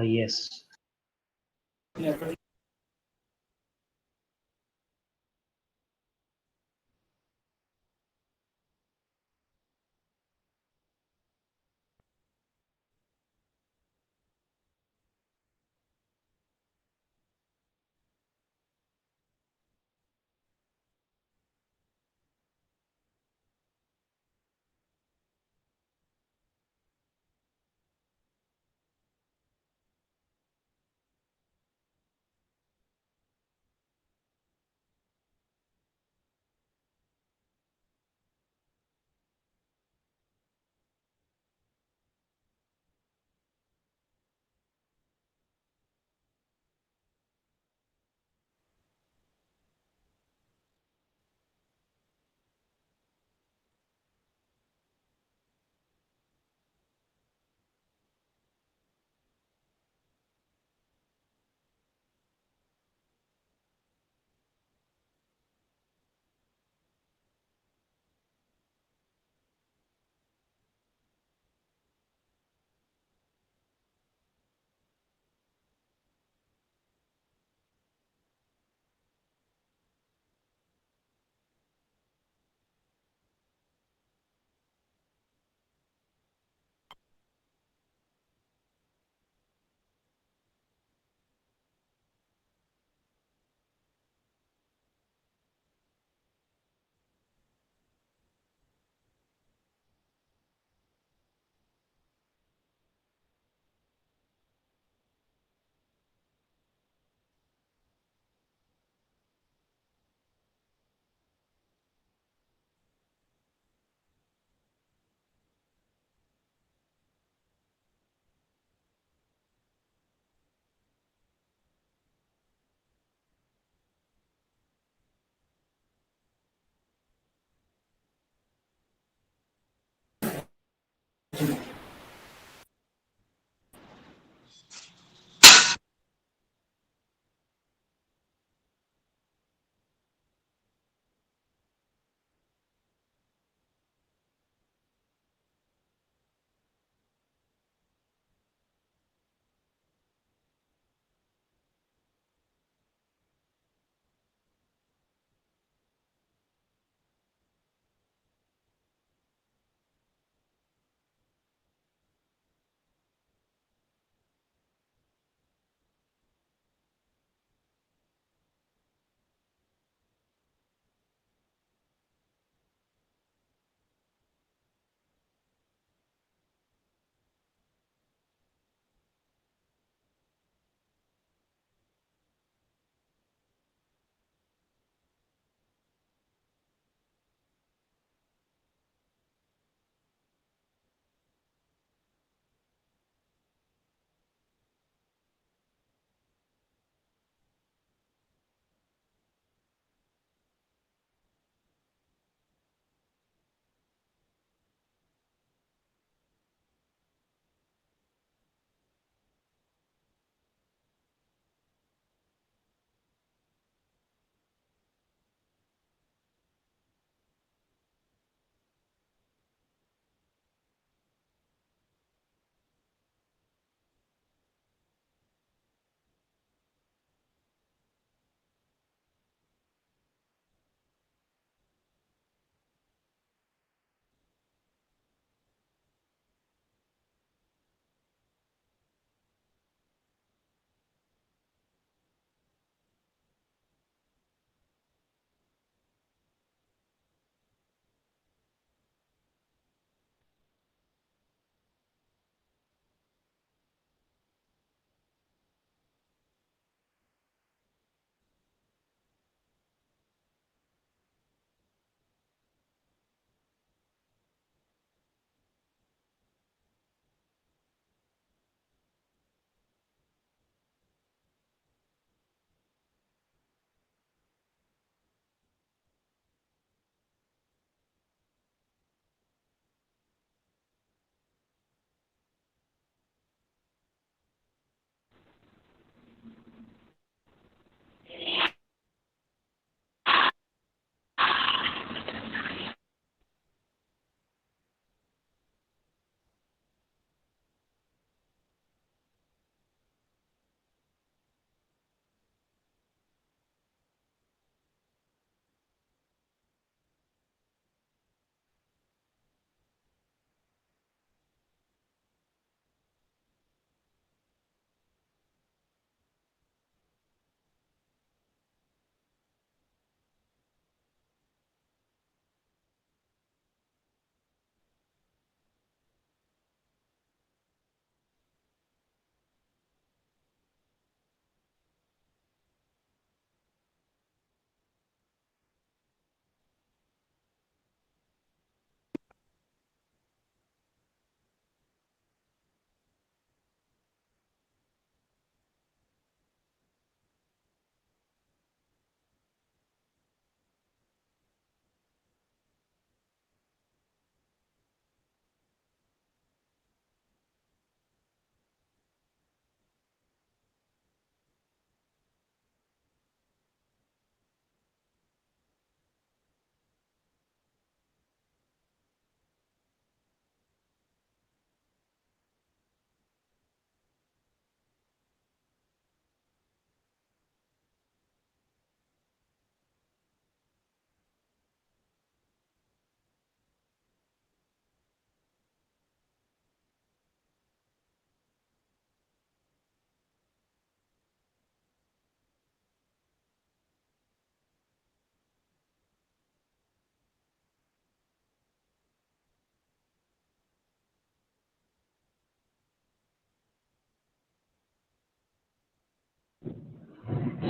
Yes.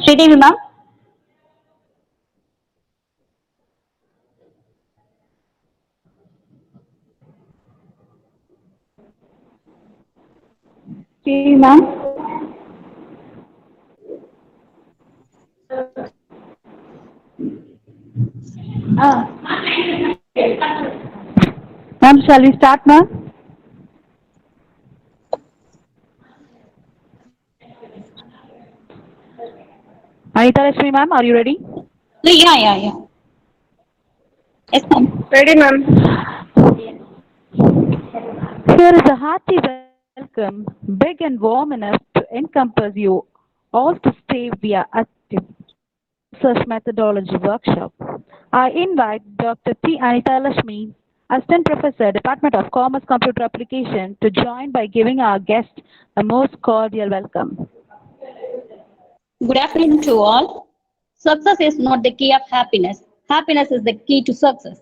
Sridevi ma'am. Sridevi ma'am. Ah. Ma'am, shall we start, ma'am? Anita Lakshmi ma'am, are you ready? Yeah. Yes, ma'am. Ready, ma'am. Here is a hearty welcome, big and warm enough to encompass you all to stay via active research methodology workshop. I invite Dr. T. Anita Lakshmi, Assistant Professor, Department of Commerce Computer Application, to join by giving our guest a most cordial welcome. Good afternoon to all. Success is not the key of happiness. Happiness is the key to success.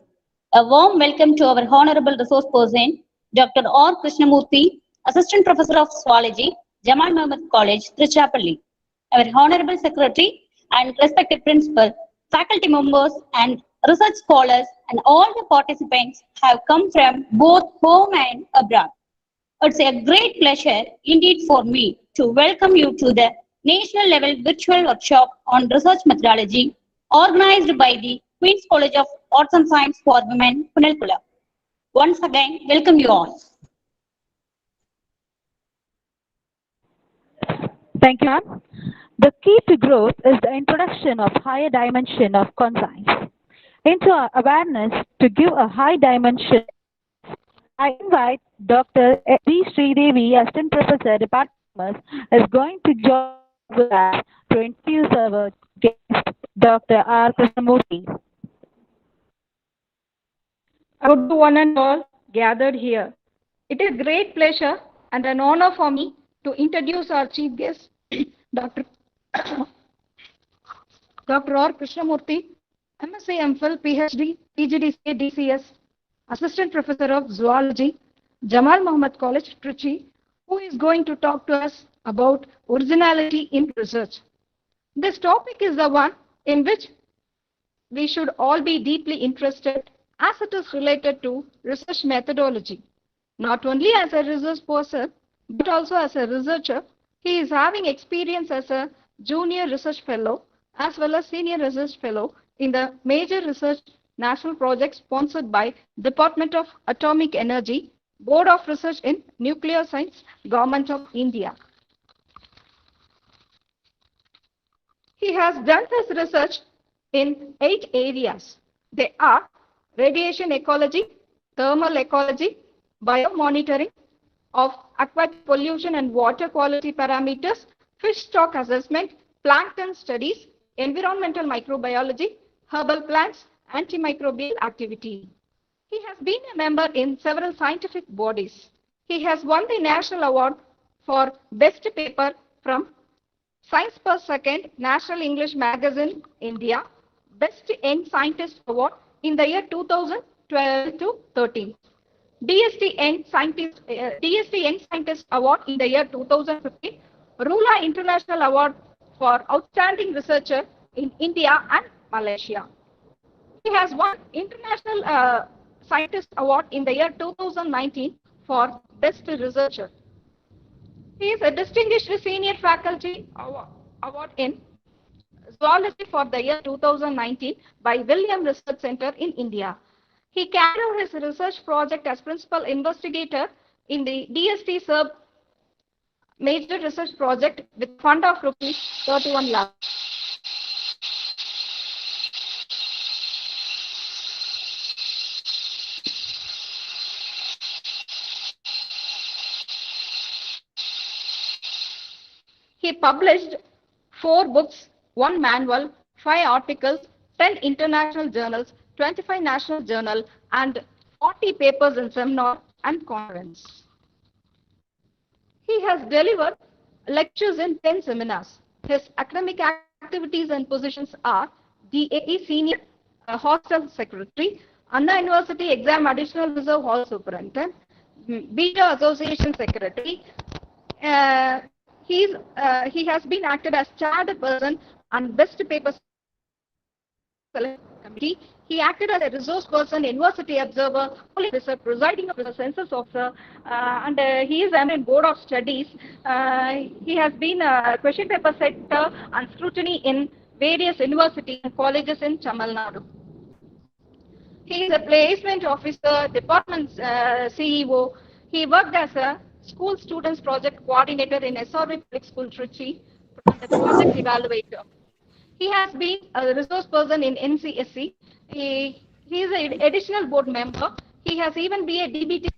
A warm welcome to our Honorable Resource Person, Dr. R. Krishnamoorthy, Assistant Professor of Zoology, Jamal Mohamed College, Tiruchirappalli. Our Honorable Secretary and respected Principal, faculty members and research scholars and all the participants have come from both home and abroad. It's a great pleasure indeed for me to welcome you to the national level virtual workshop on research methodology organized by the Queen's College of Arts and Science for Women, Punalkula. Once again, welcome you all. Thank you, ma'am. The key to growth is the introduction of higher dimension of conscience into our awareness to give a high dimension. I invite Dr. D. Sridevi, Assistant Professor, Department of Commerce, is going to join with us to introduce our guest, Dr. R. Krishnamoorthy. Good to one and all gathered here. It is a great pleasure and an honor for me to introduce our chief guest, Dr. Dr. R. Krishnamoorthy, MSc MPhil, PhD, PGDCA, DCS, Assistant Professor of Zoology, Jamal Mohamed College, Trichy, who is going to talk to us about originality in research. This topic is the one in which we should all be deeply interested as it is related to research methodology. Not only as a research person, but also as a researcher, he is having experience as a junior research fellow as well as senior research fellow in the major research national project sponsored by Department of Atomic Energy, Board of Research in Nuclear Science, Government of India. He has done his research in 8 areas. They are radiation ecology, thermal ecology, biomonitoring of aquatic pollution and water quality parameters, fish stock assessment, plankton studies, environmental microbiology, herbal plants, antimicrobial activity. He has been a member in several scientific bodies. He has won the National Award for Best Paper from Science Per Second, National English Magazine, India, Best Young Scientist Award in the year 2012 to 13. DST Young Scientist Award in the year 2015, Rula International Award for Outstanding Researcher in India and Malaysia. He has won International Scientist Award in the year 2019 for Best Researcher. He is a distinguished senior faculty award in Zoology for the year 2019 by William Research Center in India. He carried out his research project as principal investigator in the DST sub major research project with fund of rupees 31 lakh. He published 4 books, 1 manual, 5 articles, 10 international journals, 25 national journals, and 40 papers in seminar and conference. He has delivered lectures in 10 seminars. His academic activities and positions are DAE Senior Hostel Secretary, Anna University Exam Additional Reserve Hall Superintendent, Beta Association Secretary. He has been acted as chaired person and Best Paper Selection Committee. He acted as a resource person, university observer, polling officer, presiding officer, census officer, and he is a member in board of studies. He has been a question paper setter and scrutiny in various universities and colleges in Tamil Nadu. He is a placement officer, department CEO. He worked as a school students project coordinator in SRV Public School Trichy and a project evaluator. He has been a resource person in NCSC. He is an additional board member. He has even been a DBT.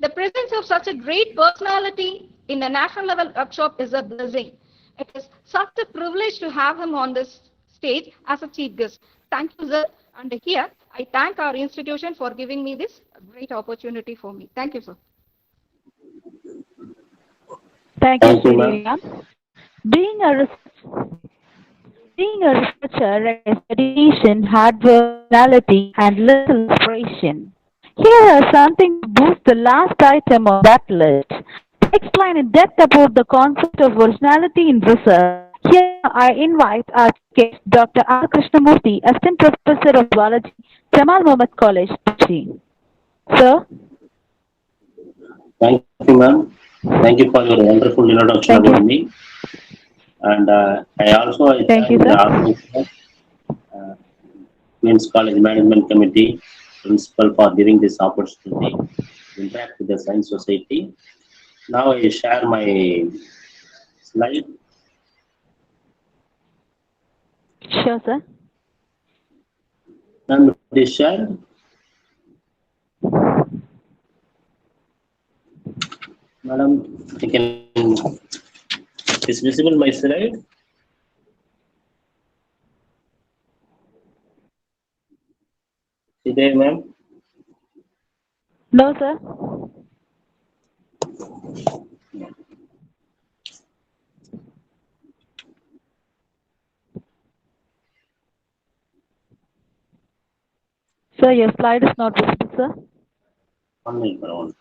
The presence of such a great personality in a national level workshop is a blessing. It is such a privilege to have him on this stage as a chief guest. Thank you, sir. And here, I thank our institution for giving me this great opportunity for me. Thank you, sir. Thank you, Thank you, ma'am. Sriram. Being a researcher requires dedication, hard work, personality, and little inspiration. Here are something to boost the last item on that list. To explain in depth about the concept of originality in research, here I invite our guest, Dr. R. Krishnamoorthy, Assistant Professor of Zoology, Jamal Mohamed College, Trichy. Sir? Thank you, ma'am. Thank you for your wonderful introduction Thank you. about me. And I Thank you, thank the sir. organizer, uh, Queen's College Management Committee, principal for giving this opportunity to interact with the Science Society. Now I share my slide. Sure, sir. Ma'am, it is shared. Madam, I can. Is visible my slide? Is there, ma'am? No, sir. Sir, your slide is not visible, sir. 1 minute, madam.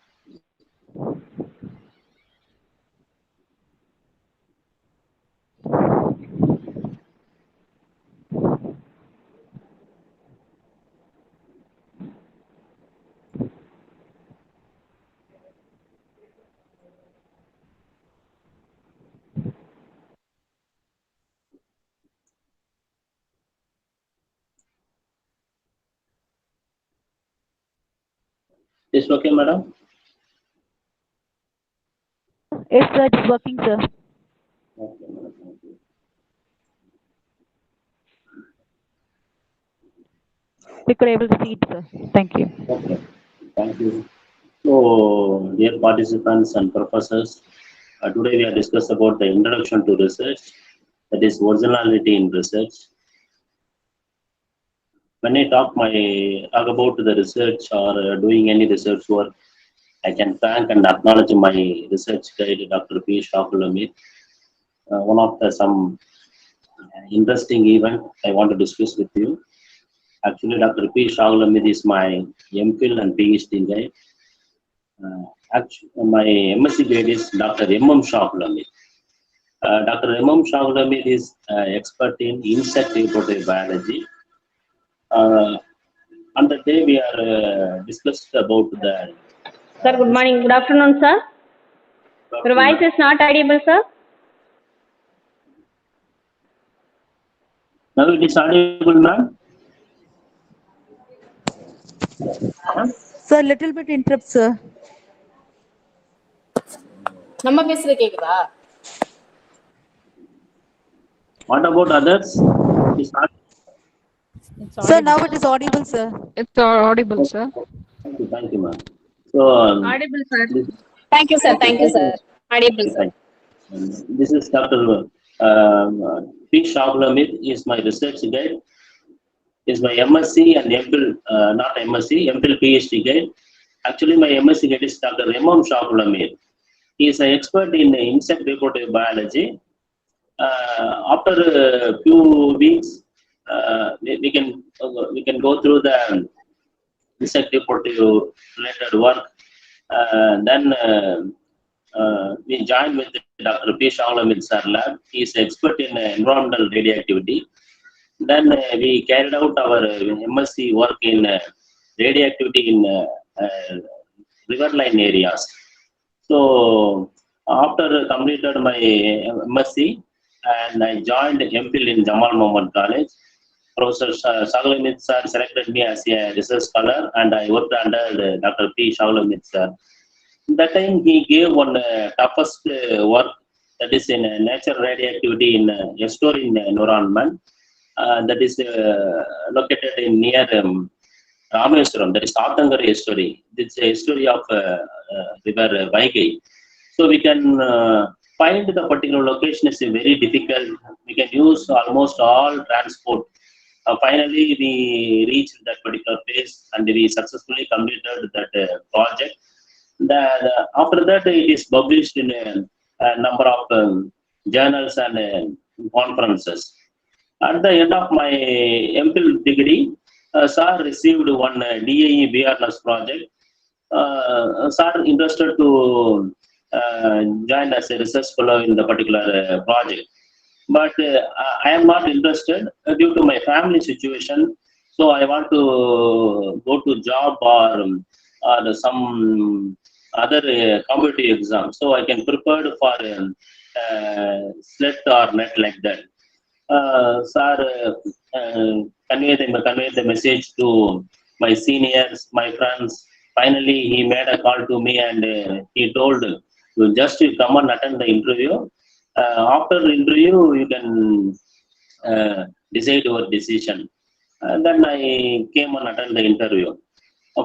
Is okay, madam? Yes, sir, it is working, sir. Okay, madam. Thank you. We could able to see it, sir. Thank you. Okay, thank you. So, dear participants and professors, today we are discussing about the introduction to research, that is originality in research. When I talk about the research or doing any research work, I can thank and acknowledge my research guide, Dr. P. Shakulamit. One of the some interesting event I want to discuss with you. Actually, Dr. P. Shakulamit is my MPhil and PhD guide. My MSc grade is Dr. M.M. Shakulamit. Dr. M.M. Shakulamit is expert in insect reproductive biology. On the day we are discussed about the. Sir, good morning. Good afternoon, sir. Your voice is not audible, sir. Now it is audible, ma'am. Sir, little bit interrupt, sir. நம்ம பேசுறது கேக்குதா? What about others? It is not. Sir, now it is audible, sir. It's audible, sir. Thank you, ma'am. So, Audible, sir. this, Thank you, sir. Thank you, sir. Audible, sir. this is Dr. P. Shakulamit is my research guide. Is my MSc and MPhil, not MSc, MPhil PhD guide. Actually, my MSc guide is Dr. M.M. Shakulamit. He is an expert in insect reproductive biology. After a few weeks, we can go through the insect reproductive related work. Then we joined with Dr. P. Shawlamid Sir lab. He is expert in environmental radioactivity. Then we carried out our MSc work in radioactivity in riverline areas. So after completed my MSc, and I joined MPhil in Jamal Mohamed College. Professor Shawlamid Sir selected me as a research scholar, and I worked under Dr. P. Shawlamid Sir. That time he gave one toughest work, that is in natural radioactivity in estuarine environment, that is located in near Rameswaram, that is Tatangara estuary. It's a estuary of river Vaigai. So we can find the particular location is very difficult. We can use almost all transport. Finally, we reached that particular place and we successfully completed that project. After that, it is published in a number of journals and conferences. At the end of my MPhil degree, Sir received one DAE BRNS project. Sir interested to join as a research fellow in the particular project. But I am not interested due to my family situation. So I want to go to job or some other competitive exam. So I can prepare for SLET or NET like that. Sir conveyed the message to my seniors, my friends. Finally, he made a call to me and he told, you just come and attend the interview. After the interview, you can decide your decision. Then I came and attended the interview.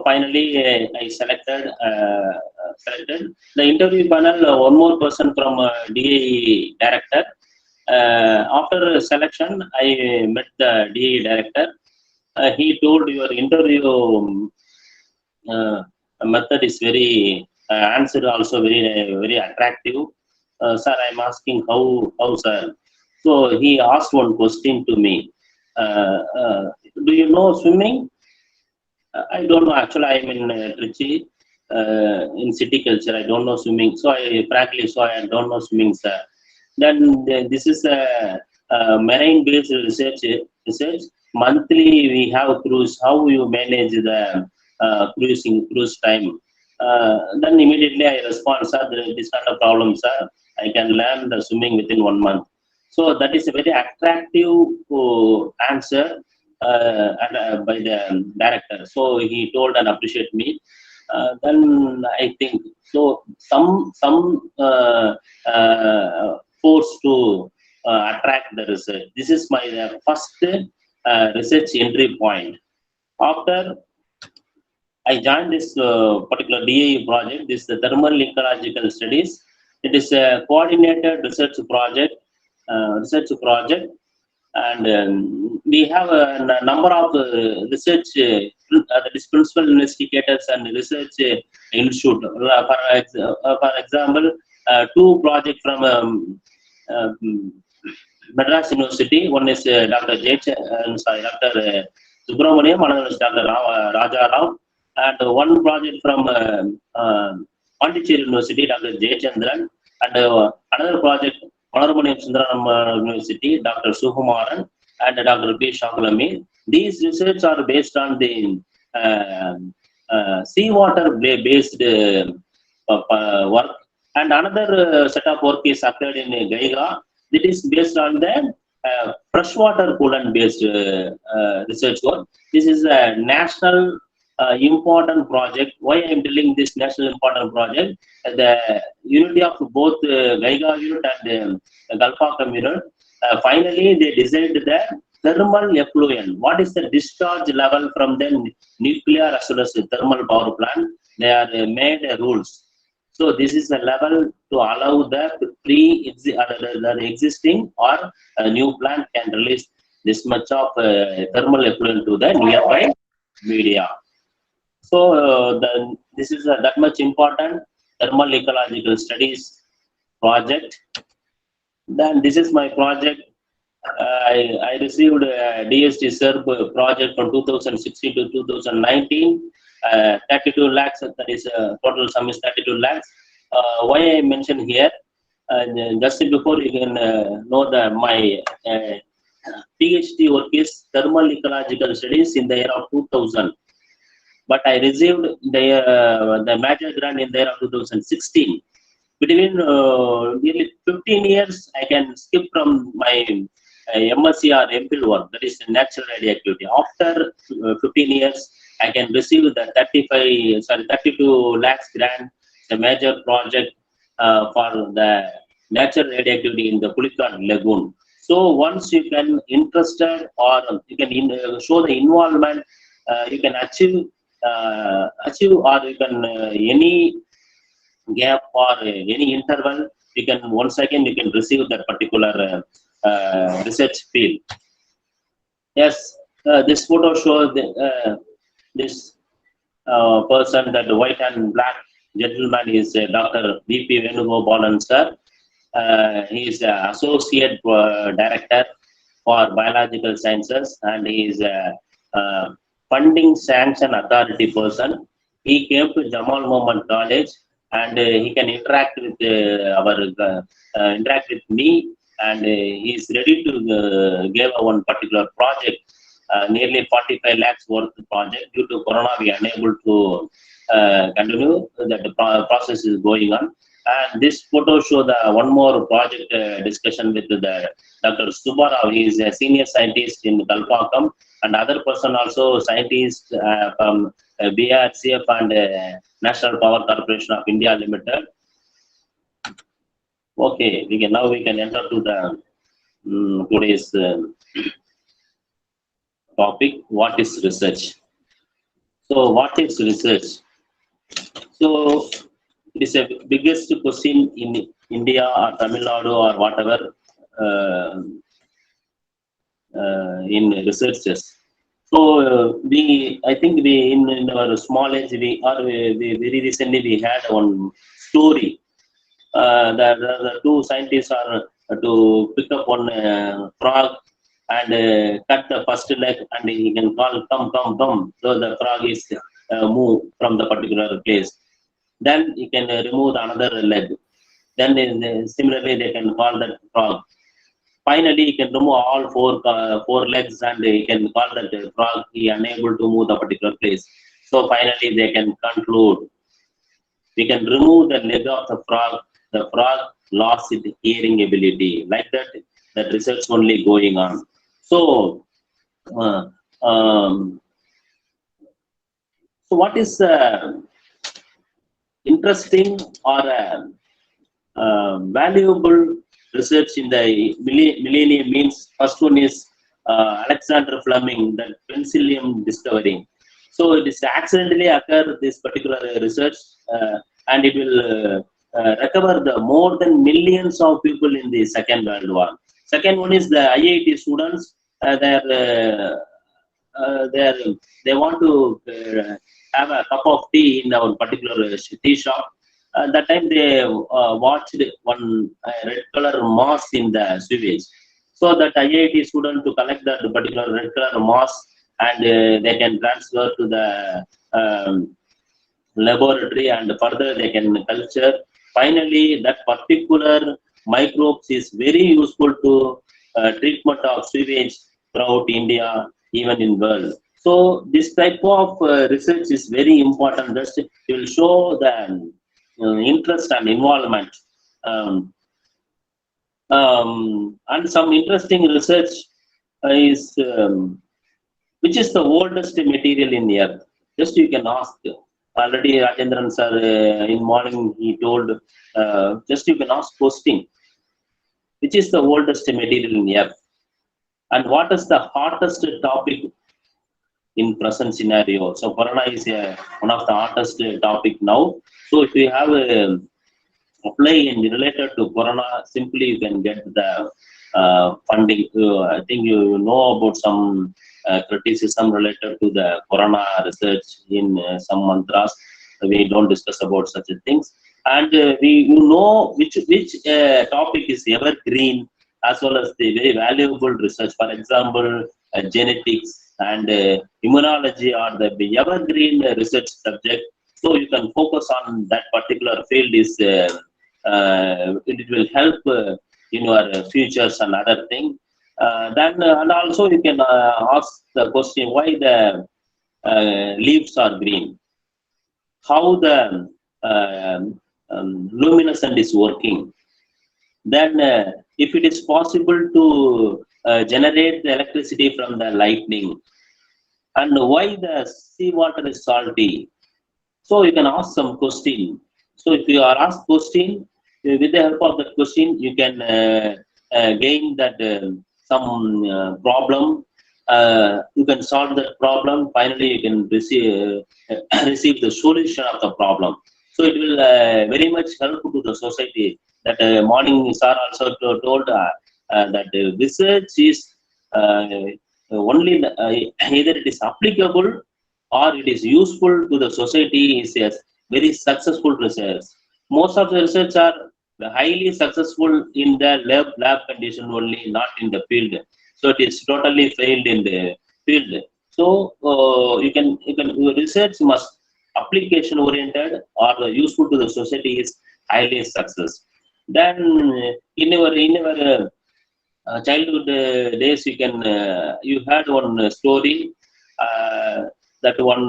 Finally, I selected. The interview panel, one more person from DAE director. After selection, I met the DAE director. He told your interview method is very answer also very attractive. Sir, I'm asking how sir. So he asked one question to me. Do you know swimming? I don't know. Actually, I'm in Trichy, in city culture. I don't know swimming. So I don't know swimming, sir. Then this is a marine-based research. Monthly, we have cruise. How you manage the cruise time? Then immediately I respond, sir, this kind of problem, sir. I can learn the swimming within 1 month. So that is a very attractive answer by the director. So he told and appreciate me. Then I think so. Some force to attract the research. This is my first research entry point. After I joined this particular DAE project, this is the thermal ecological studies. It is a coordinated research project, and we have a number of research, that is principal investigators and research institute. For example, 2 projects from Madras University. One is Dr. Dr. Subramaniam, another is Dr. Raja Rao, and one project from Pondicherry University, Dr. Jayachandran, and another project, Honorable Sundaram University, Dr. Sukumaran, and Dr. P. Shawlamid. These research are based on the seawater based work, and another set of work is occurred in Gaiga. It is based on the freshwater coolant based research work. This is a national important project. Why I am telling this national important project? The unity of both Gaiga unit and Galpakam unit. Finally, they designed the thermal effluent. What is the discharge level from the nuclear as well as the thermal power plant? They are made rules. So this is a level to allow the existing or a new plant can release this much of thermal effluent to the nearby media. So this is that much important thermal ecological studies project. Then this is my project. I received a DST SERB project from 2016 to 2019. 32 lakhs, that is total sum is 32 lakhs. why I mentioned here, just before you can know my PhD work is thermal ecological studies in the year of 2000, but I received the major grant in the year of 2016. Between nearly 15 years, I can skip from my MSc or MPhil work, that is natural radioactivity. After 15 years, I can receive the 32 lakhs grant, the major project for the natural radioactivity in the Pulikat Lagoon. So once you can interested or you can show the involvement, you can achieve or you can any gap or any interval, you can once again you can receive that particular research field. Yes, this photo shows this person, that white and black gentleman is Dr. V.P. Venugopalan sir. He is associate director for biological sciences, and he is funding sanction authority person. He came to Jamal Mohamed College, and he can interact with interact with me, and he is ready to give one particular project, nearly 45 lakhs worth project. Due to Corona, we are unable to continue. That the process is going on. And this photo show the one more project discussion with the Dr. Subbarao. He is a senior scientist in Kalpakam, and other person also scientist from BRCF and National Power Corporation of India Limited. Okay, we can enter to the today's topic. What is research? So what is research? So it is a biggest question in India or Tamil Nadu or whatever in researches. So I think we in our small age we very recently we had one story. The two scientists are to pick up one frog and cut the first leg, and he can call come. So the frog is move from the particular place. Then you can remove another leg. Then similarly they can call that frog. Finally, you can remove all four legs, and you can call that frog he unable to move the particular place. So finally they can conclude. We can remove the leg of the frog lost its hearing ability. Like that research only going on. So so what is interesting or valuable research in the millennium means, first one is Alexander Fleming, that penicillium discovery. So it is accidentally occur this particular research, and it will recover the more than millions of people in the Second World War. Second one is the IIT students. They want to have a cup of tea in our particular tea shop. That time they watched one red color moss in the sewage. So that IIT student to collect that particular red color moss, and they can transfer to the laboratory, and further they can culture. Finally, that particular microbes is very useful to treatment of sewage throughout India, even in world. So this type of research is very important. Just it will show the interest and involvement. And some interesting research is which is the oldest material in the earth. Just you can ask. Already Rajendran sir in morning he told, just you can ask question, which is the oldest material in the earth, and what is the hottest topic in present scenario. So Corona is one of the hottest topic now. So if you have a apply and related to Corona, simply you can get the funding. I think you know about some criticism related to the Corona research in some mantras. We don't discuss about such things, and you know which topic is evergreen, as well as the very valuable research. For example, genetics and immunology are the evergreen research subject. So you can focus on that particular field. It will help in your futures and other thing. And also you can ask the question why the leaves are green, how the luminescent is working. Then, if it is possible to generate the electricity from the lightning, and why the seawater is salty. So you can ask some question. So if you are asked question, with the help of that question, you can gain that some problem. You can solve that problem. Finally, you can receive receive the solution of the problem. So it will very much help to the society. That morning sir also told that research is only either it is applicable or it is useful to the society is a very successful research. Most of the research are highly successful in the lab condition only, not in the field. So it is totally failed in the field. So your research must application oriented or useful to the society is highly success. Then in our childhood days, you had one story that one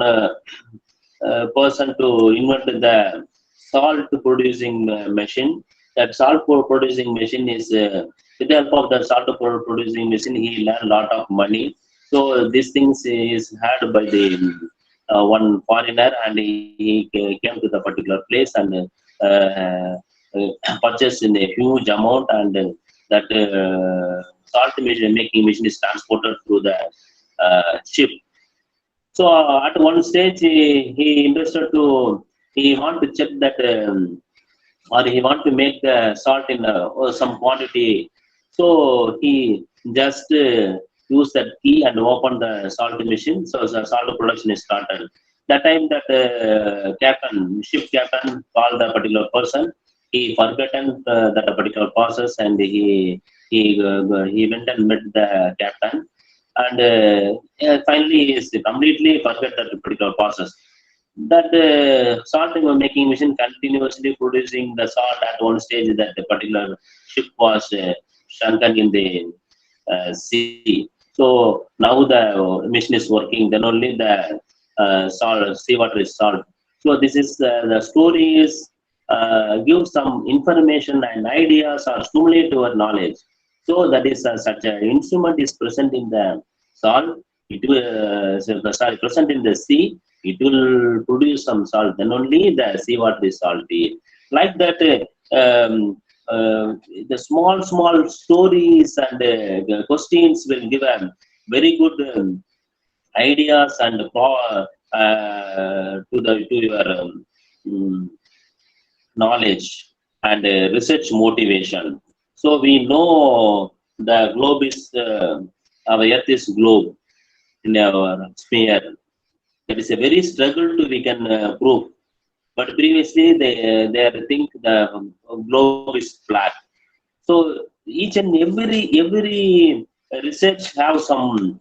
person to invent the salt producing machine. That salt producing machine is with the help of the salt producing machine, he learned a lot of money. So these things is had by the one foreigner, and he came to the particular place and purchased in a huge amount, and that salt making machine is transported through the ship. So at one stage, he interested to, he want to check that, or he want to make the salt in some quantity. So he just use that key and open the salt machine. So the salt production is started. That time that ship captain called the particular person. He forgotten that particular process, and he went and met the captain. And finally, he completely forgot that particular process. That salt making machine continuously producing the salt at one stage that the particular ship was shrunken in the sea. So now the machine is working. Then only the seawater is salt. So this is the story is give some information and ideas or stimulate your knowledge. So that is such an instrument is present in the salt. It will present in the sea. It will produce some salt. Then only the seawater is salty. Like that, the small stories and questions will give a very good ideas and to your knowledge and research motivation. So we know the globe is our Earth is globe in our sphere. That is a very struggle to we can prove. But previously they think the globe is flat. So each and every research have some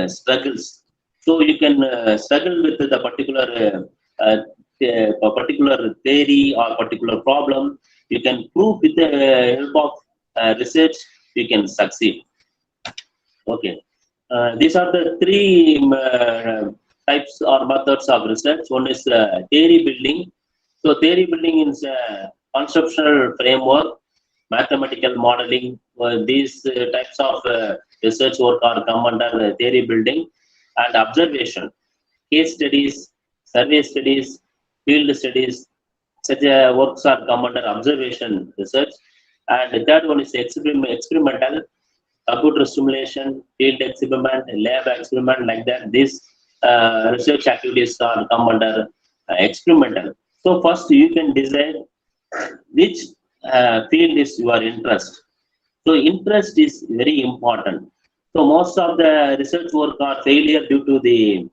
struggles. So you can struggle with the particular a particular theory or particular problem. You can prove with the help of research. You can succeed. Okay. These are the three types or methods of research. One is theory building. So theory building is conceptual framework, mathematical modeling. These types of research work are come under theory building. And observation, case studies, survey studies, field studies. Such works are come under observation research. And the third one is experimental. Computer simulation, field experiment, lab experiment, like that. These research activities are come under experimental. So first you can decide which field is your interest. So interest is very important. So most of the research work are failure due to the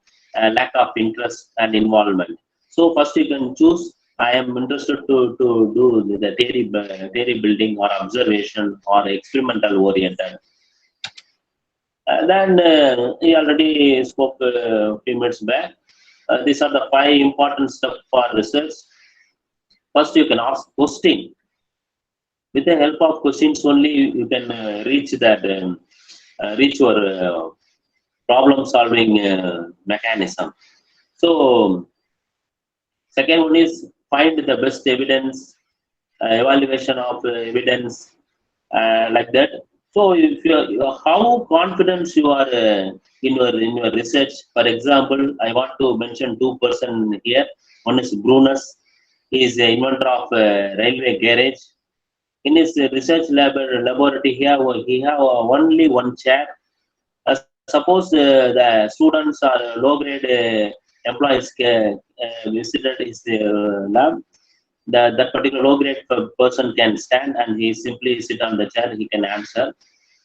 lack of interest and involvement. So first you can choose, I am interested to do the theory building or observation or experimental oriented. Then he already spoke a few minutes back. These are the 5 important steps for research. First, you can ask question. With the help of questions only, you can reach that, reach your problem-solving mechanism. So, second one is find the best evidence, evaluation of evidence, like that. So, if how confident you are in your research. For example, I want to mention 2 persons here. One is Brunus. He is the inventor of railway garage. In his research laboratory here, he have only one chair. Suppose the students or low-grade employees visited his lab, that particular low-grade person can stand and he simply sit on the chair, he can answer.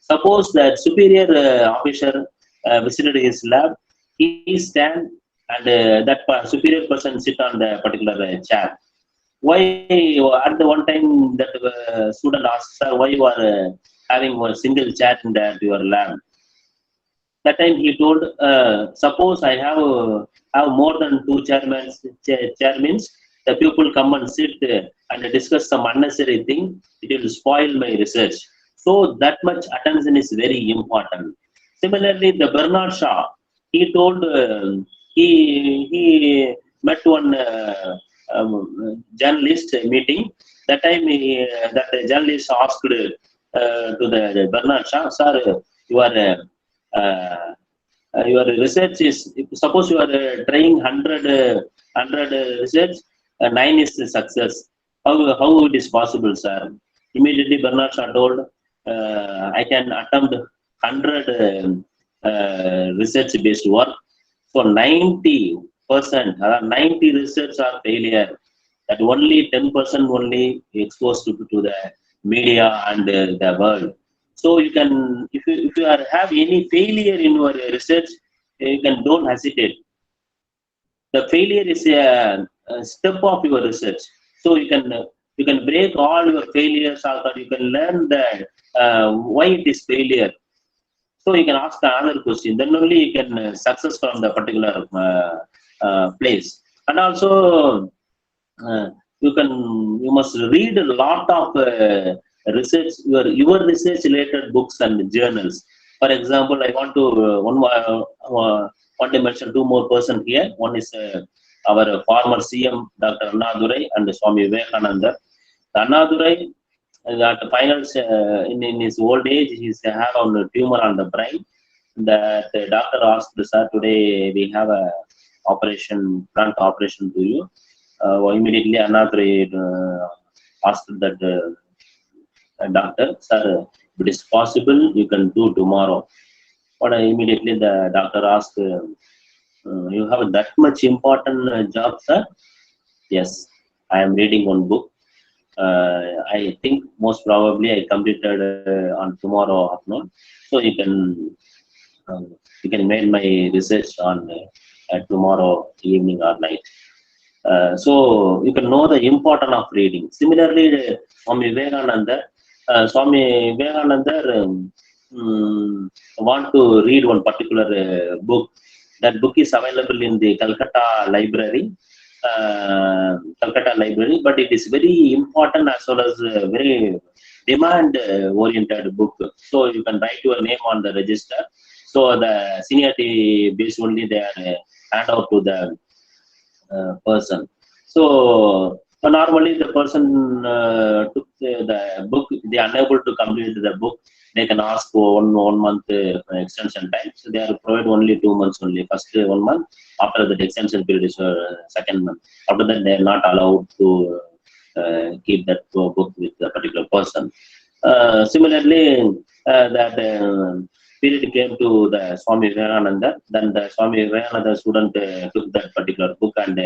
Suppose that superior officer visited his lab, he stand and that superior person sit on the particular chair. Why at the one time that student asks, sir, why you are having a single chair in that your lab? That time he told, suppose I have more than 2 chairmen. Chair means the people come and sit and discuss some unnecessary thing. It will spoil my research. So that much attention is very important. Similarly, the Bernard Shaw, he told he met one journalist meeting. That time that journalist asked to the Bernard Shaw, sir, your research is, suppose you are trying 100 research, 9 is the success. How it is possible, sir? Immediately Bernard Shaw told, I can attempt 100 research-based work. So 90%, 90 research are failure. That only 10% only exposed to the media and the world. So you can, if you have any failure in your research, you can don't hesitate. The failure is a step of your research. So you can break all your failures, or you can learn that why it is failure. So you can ask another question. Then only you can success from the particular place. And also you must read a lot of research, your research related books and journals. For example, I want to want to mention 2 more persons here. One is our former CM, Dr. Annadurai, and Swami Vivekananda. Annadurai, at the finals, in his old age, he have a tumor on the brain. That the doctor asked, sir, today we have a front operation to you. Immediately Annadurai asked that doctor, sir, if it is possible, you can do tomorrow. But immediately the doctor asked, you have that much important job, sir? Yes, I am reading one book. I think most probably I completed on tomorrow afternoon. So you can make my research on tomorrow evening or night. So you can know the importance of reading. Similarly, Swami Vivekananda want to read one particular book. That book is available in the Calcutta library. But it is very important as well as very demand-oriented book. So you can write your name on the register. So the seniority based only they are hand out to the person. So normally the person took the book, they are unable to complete the book. They can ask for one month extension time. So they are provide only 2 months only. First 1 month, after that extension period is second month. After that they are not allowed to keep that book with the particular person. Similarly, that period came to the Swami Vivekananda. Then the Swami Vivekananda student took that particular book and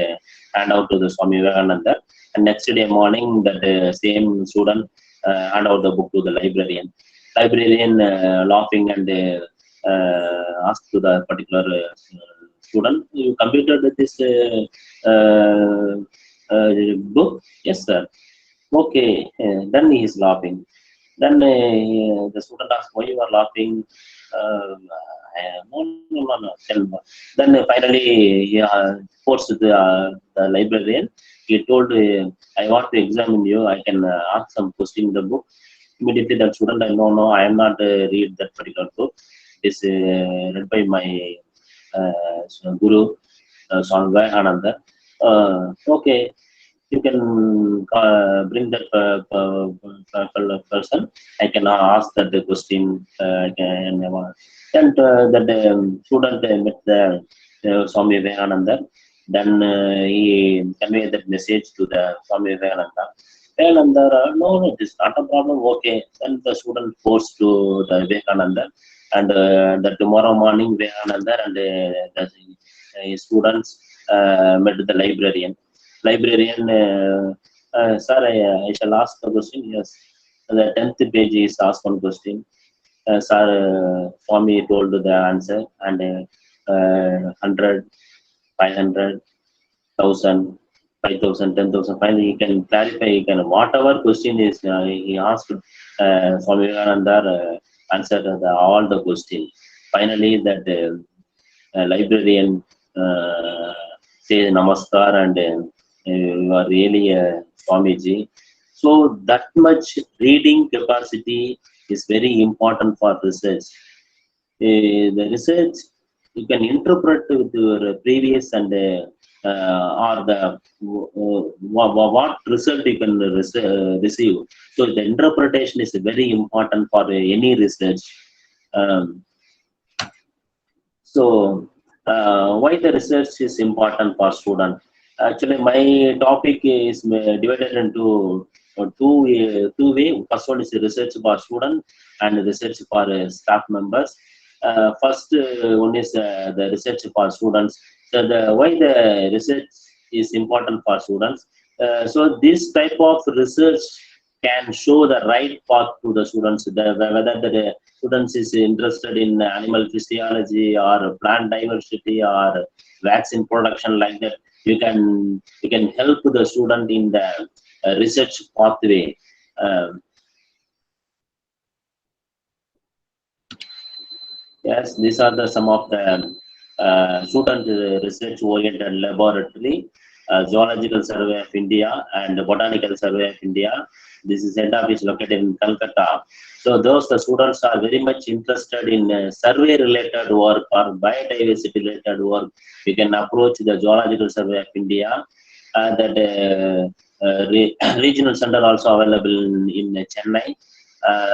hand out to the Swami Vivekananda. And next day morning, that same student hand out the book to the librarian. Librarian laughing and asked to the particular student, you completed this book? Yes, sir. Okay, then he is laughing. Then the student asked, why you are laughing? No. Then finally, he forced the librarian. He told, I want to examine you. I can ask some question in the book. Immediately, that student, no, I am not read that particular book. It's read by my guru, Swami Vivekananda. Okay, you can bring that person. I can ask that the question. And that student met the Swami Vivekananda. Then he conveyed that message to the Swami Vivekananda. Vivekananda, no, it is not a problem. Okay. Then the student forced to the Vivekananda. And the tomorrow morning, Vivekananda and his students met the librarian. Sir, I shall ask the question. Yes. The 10th page is asked one question. Sir, Swami told the answer, and 100, 500, 1000, 5000, 10,000. Finally, he can clarify. He can whatever question is he asked. Swami Vivekananda answered all the question. Finally, that librarian says namaskar and you are really a Swamiji. So that much reading capacity is very important for research. The research you can interpret with your previous and or the what result you can receive. So the interpretation is very important for any research. So why the research is important for student? Actually, my topic is divided into two way. First one is research for student and research for staff members. First one is the research for students. So why the research is important for students? So this type of research can show the right path to the students, whether the students is interested in animal physiology or plant diversity or vaccine production, like that. You can help the student in the research pathway. Yes, these are some of the student research-oriented laboratory, Zoological Survey of India and Botanical Survey of India. This is head office located in Calcutta. So the students are very much interested in survey-related work or biodiversity-related work. You can approach the Zoological Survey of India. Regional center also available in Chennai.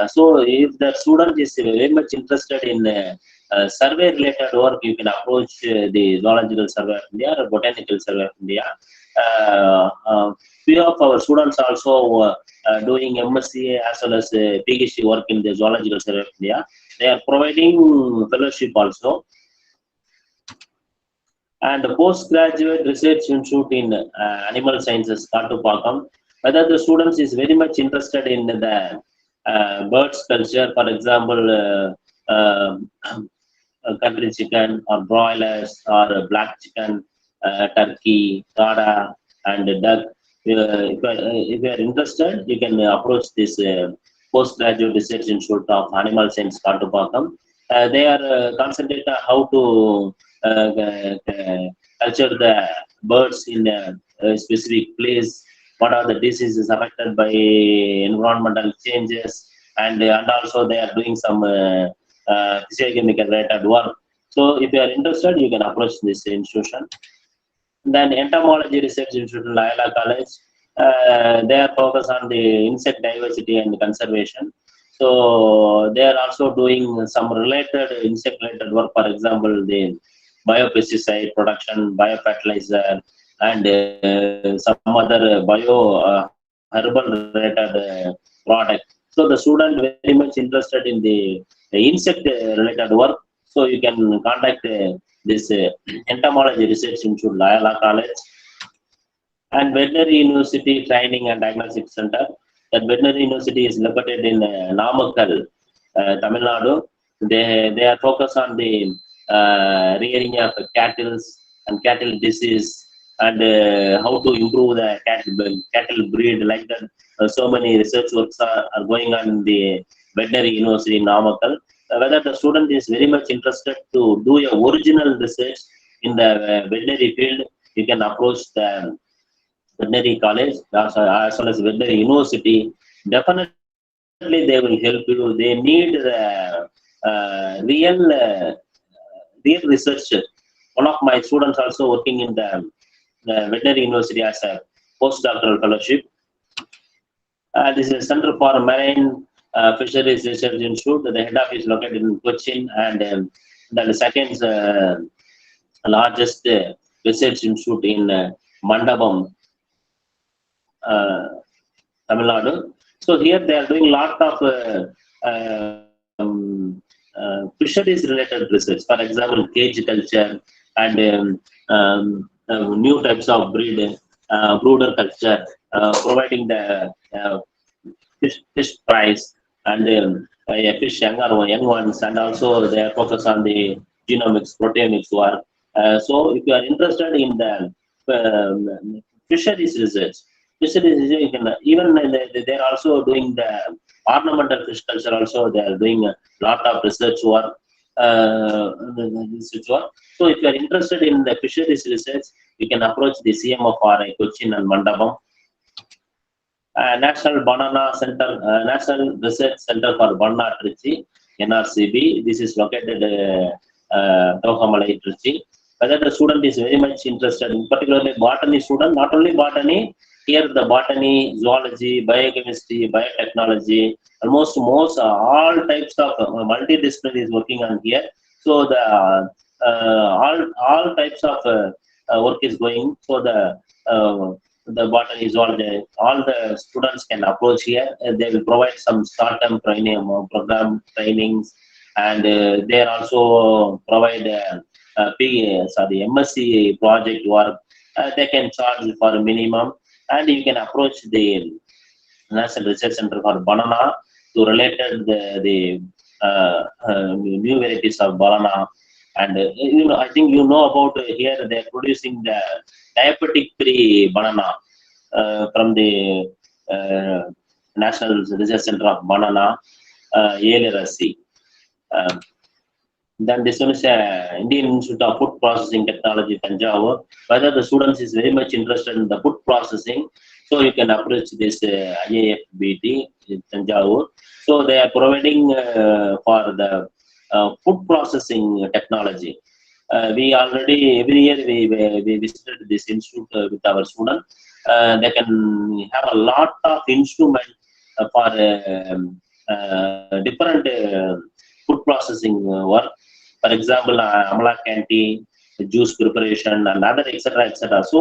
So if the student is very much interested in survey related work, you can approach the Zoological Survey of India or Botanical Survey of India. Few of our students also doing MSc as well as PhD work in the Zoological Survey of India. They are providing fellowship also. And postgraduate research institute in animal sciences, Kattupakam. Whether the students is very much interested in the birds culture, for example, country chicken or broilers or black chicken, turkey, gada, and duck. If you are interested, you can approach this postgraduate research institute of animal science, Kattupakam. They are concentrated on how to culture the birds in a specific place. What are the diseases affected by environmental changes, and also they are doing some physiochemical related work. So if you are interested, you can approach this institution. Then Entomology Research Institute, Loyola College, they are focused on the insect diversity and conservation. So they are also doing some related insect related work, for example, the biopesticide production, biofertilizer, and some other herbal related product. So the student very much interested in the insect related work. So you can contact this Entomology Research Institute, Loyola College, and Veterinary University Training and Diagnostic Center. That Veterinary University is located in Namakkal, Tamil Nadu. They are focused on the rearing of cattle and cattle disease, and how to improve the cattle breed, like that. So many research works are going on in the Veterinary University in Namakkal. whether the student is very much interested to do a original research in the veterinary field, you can approach the veterinary college as well as veterinary university. Definitely they will help you. They need real research. One of my students also working in the veterinary university as a postdoctoral fellowship. This is a Center for Marine Fisheries Research Institute. The head office is located in Cochin, and the second largest research institute in Mandapam, Tamil Nadu. So here they are doing a lot of fisheries related research. For example, cage culture and new types of brooder culture, providing the fish price and fish young ones, and also they focus on the genomics, proteomics work. So if you are interested in the fisheries research, you can, even they're also doing the ornamental fish culture. Also, they are doing a lot of research work. So if you are interested in the fisheries research, you can approach the CMO for Cochin and Mandapam. National Banana Center, National Research Center for Banana Trichy, NRCB. This is located Tiruchirappalli, Trichy. Whether the student is very much interested in particularly botany student, not only botany, here the botany, zoology, biochemistry, biotechnology, almost all types of multidisciplinary is working on here. So the all types of work is going. So the botany, zoology, all the students can approach here. They will provide some short-term training, program trainings, and they also provide MSc project work. They can charge for a minimum, and you can approach the National Research Center for Banana to related the new varieties of banana. And I think you know about here they are producing the diabetic-free banana from the National Research Center of Banana, ALRSC. Then this one is Indian Institute of Food Processing Technology, Tanjavur. Whether the students is very much interested in the food processing, so you can approach this IAFBT in Tanjavur. So they are providing for the food processing technology. We already every year we visited this institute with our students. They can have a lot of instruments for different food processing work. For example, amla candy, juice preparation, and other etc. etc. So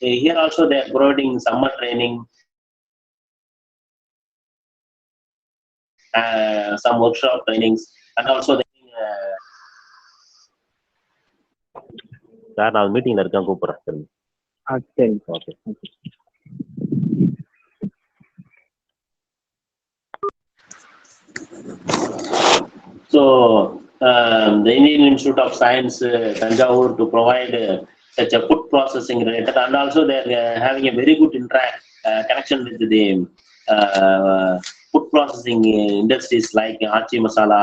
here also they are providing summer training, some workshop trainings, and also they நான் மீட்டிங்ல இருக்கேன் கூப்பிடுறேன். சரி okay. So the Indian Institute of Science, Tanjavur, to provide such a food processing related, and also they are having a very good connection with the food processing industries like Achi Masala,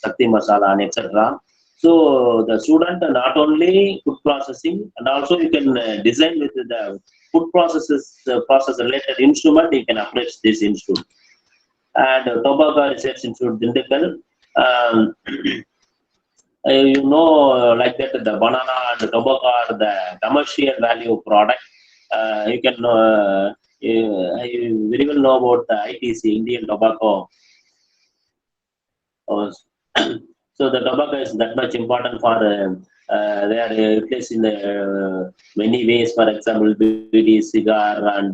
Sakti Masala, and etc. So the student not only food processing, and also you can design with the food process related instrument. You can approach this institute. And Tobacco Research Institute, Dindigul. You know, like that, the banana and the tobacco are the commercial value product. You can you very well know about the ITC, Indian Tobacco. So the tobacco is that much important for they are utilized in many ways. For example, BD, cigar, and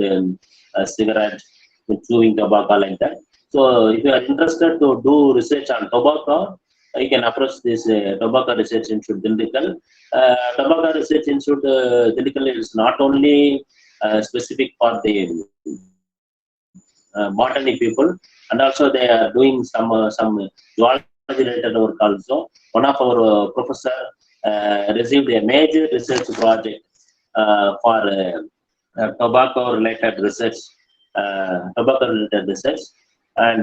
cigarette, chewing tobacco, like that. So if you are interested to do research on tobacco, you can approach this Tobacco Research Institute, Dindigul. Tobacco Research Institute, Dindigul is not only specific for the botany people, and also they are doing some zoology related work also. One of our professor received a major research project for tobacco related research, and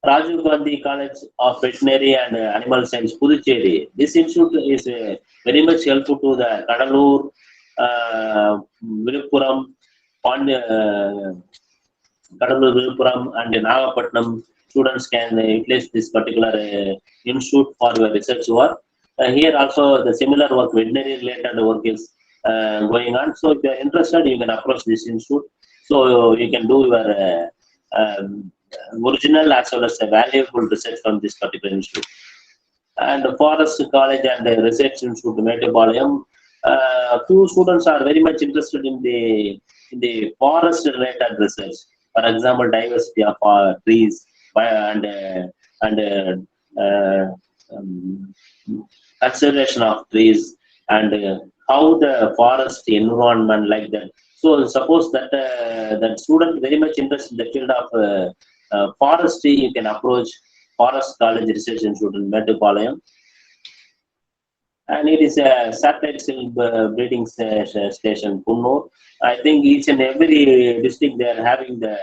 Rajiv Gandhi College of Veterinary and Animal Science, Puducherry. This institute is very much helpful to the Kadalur, Viluppuram, Kadalur, Viluppuram, and Nagapattinam students can utilize this particular institute for your research work. Here also the similar work, veterinary related work is going on. So if you are interested, you can approach this institute. So you can do your original as well as a valuable research from this particular institute. And the Forest College and the Research Institute, Metropolium, few students are very much interested in the forest related research. For example, diversity of trees and conservation of trees and how the forest environment like that. So suppose that that student very much interested in the field of forestry, you can approach Forest College Research Institute in Metropolium. And it is a satellite cell breeding station, Punnur. I think each and every district they are having the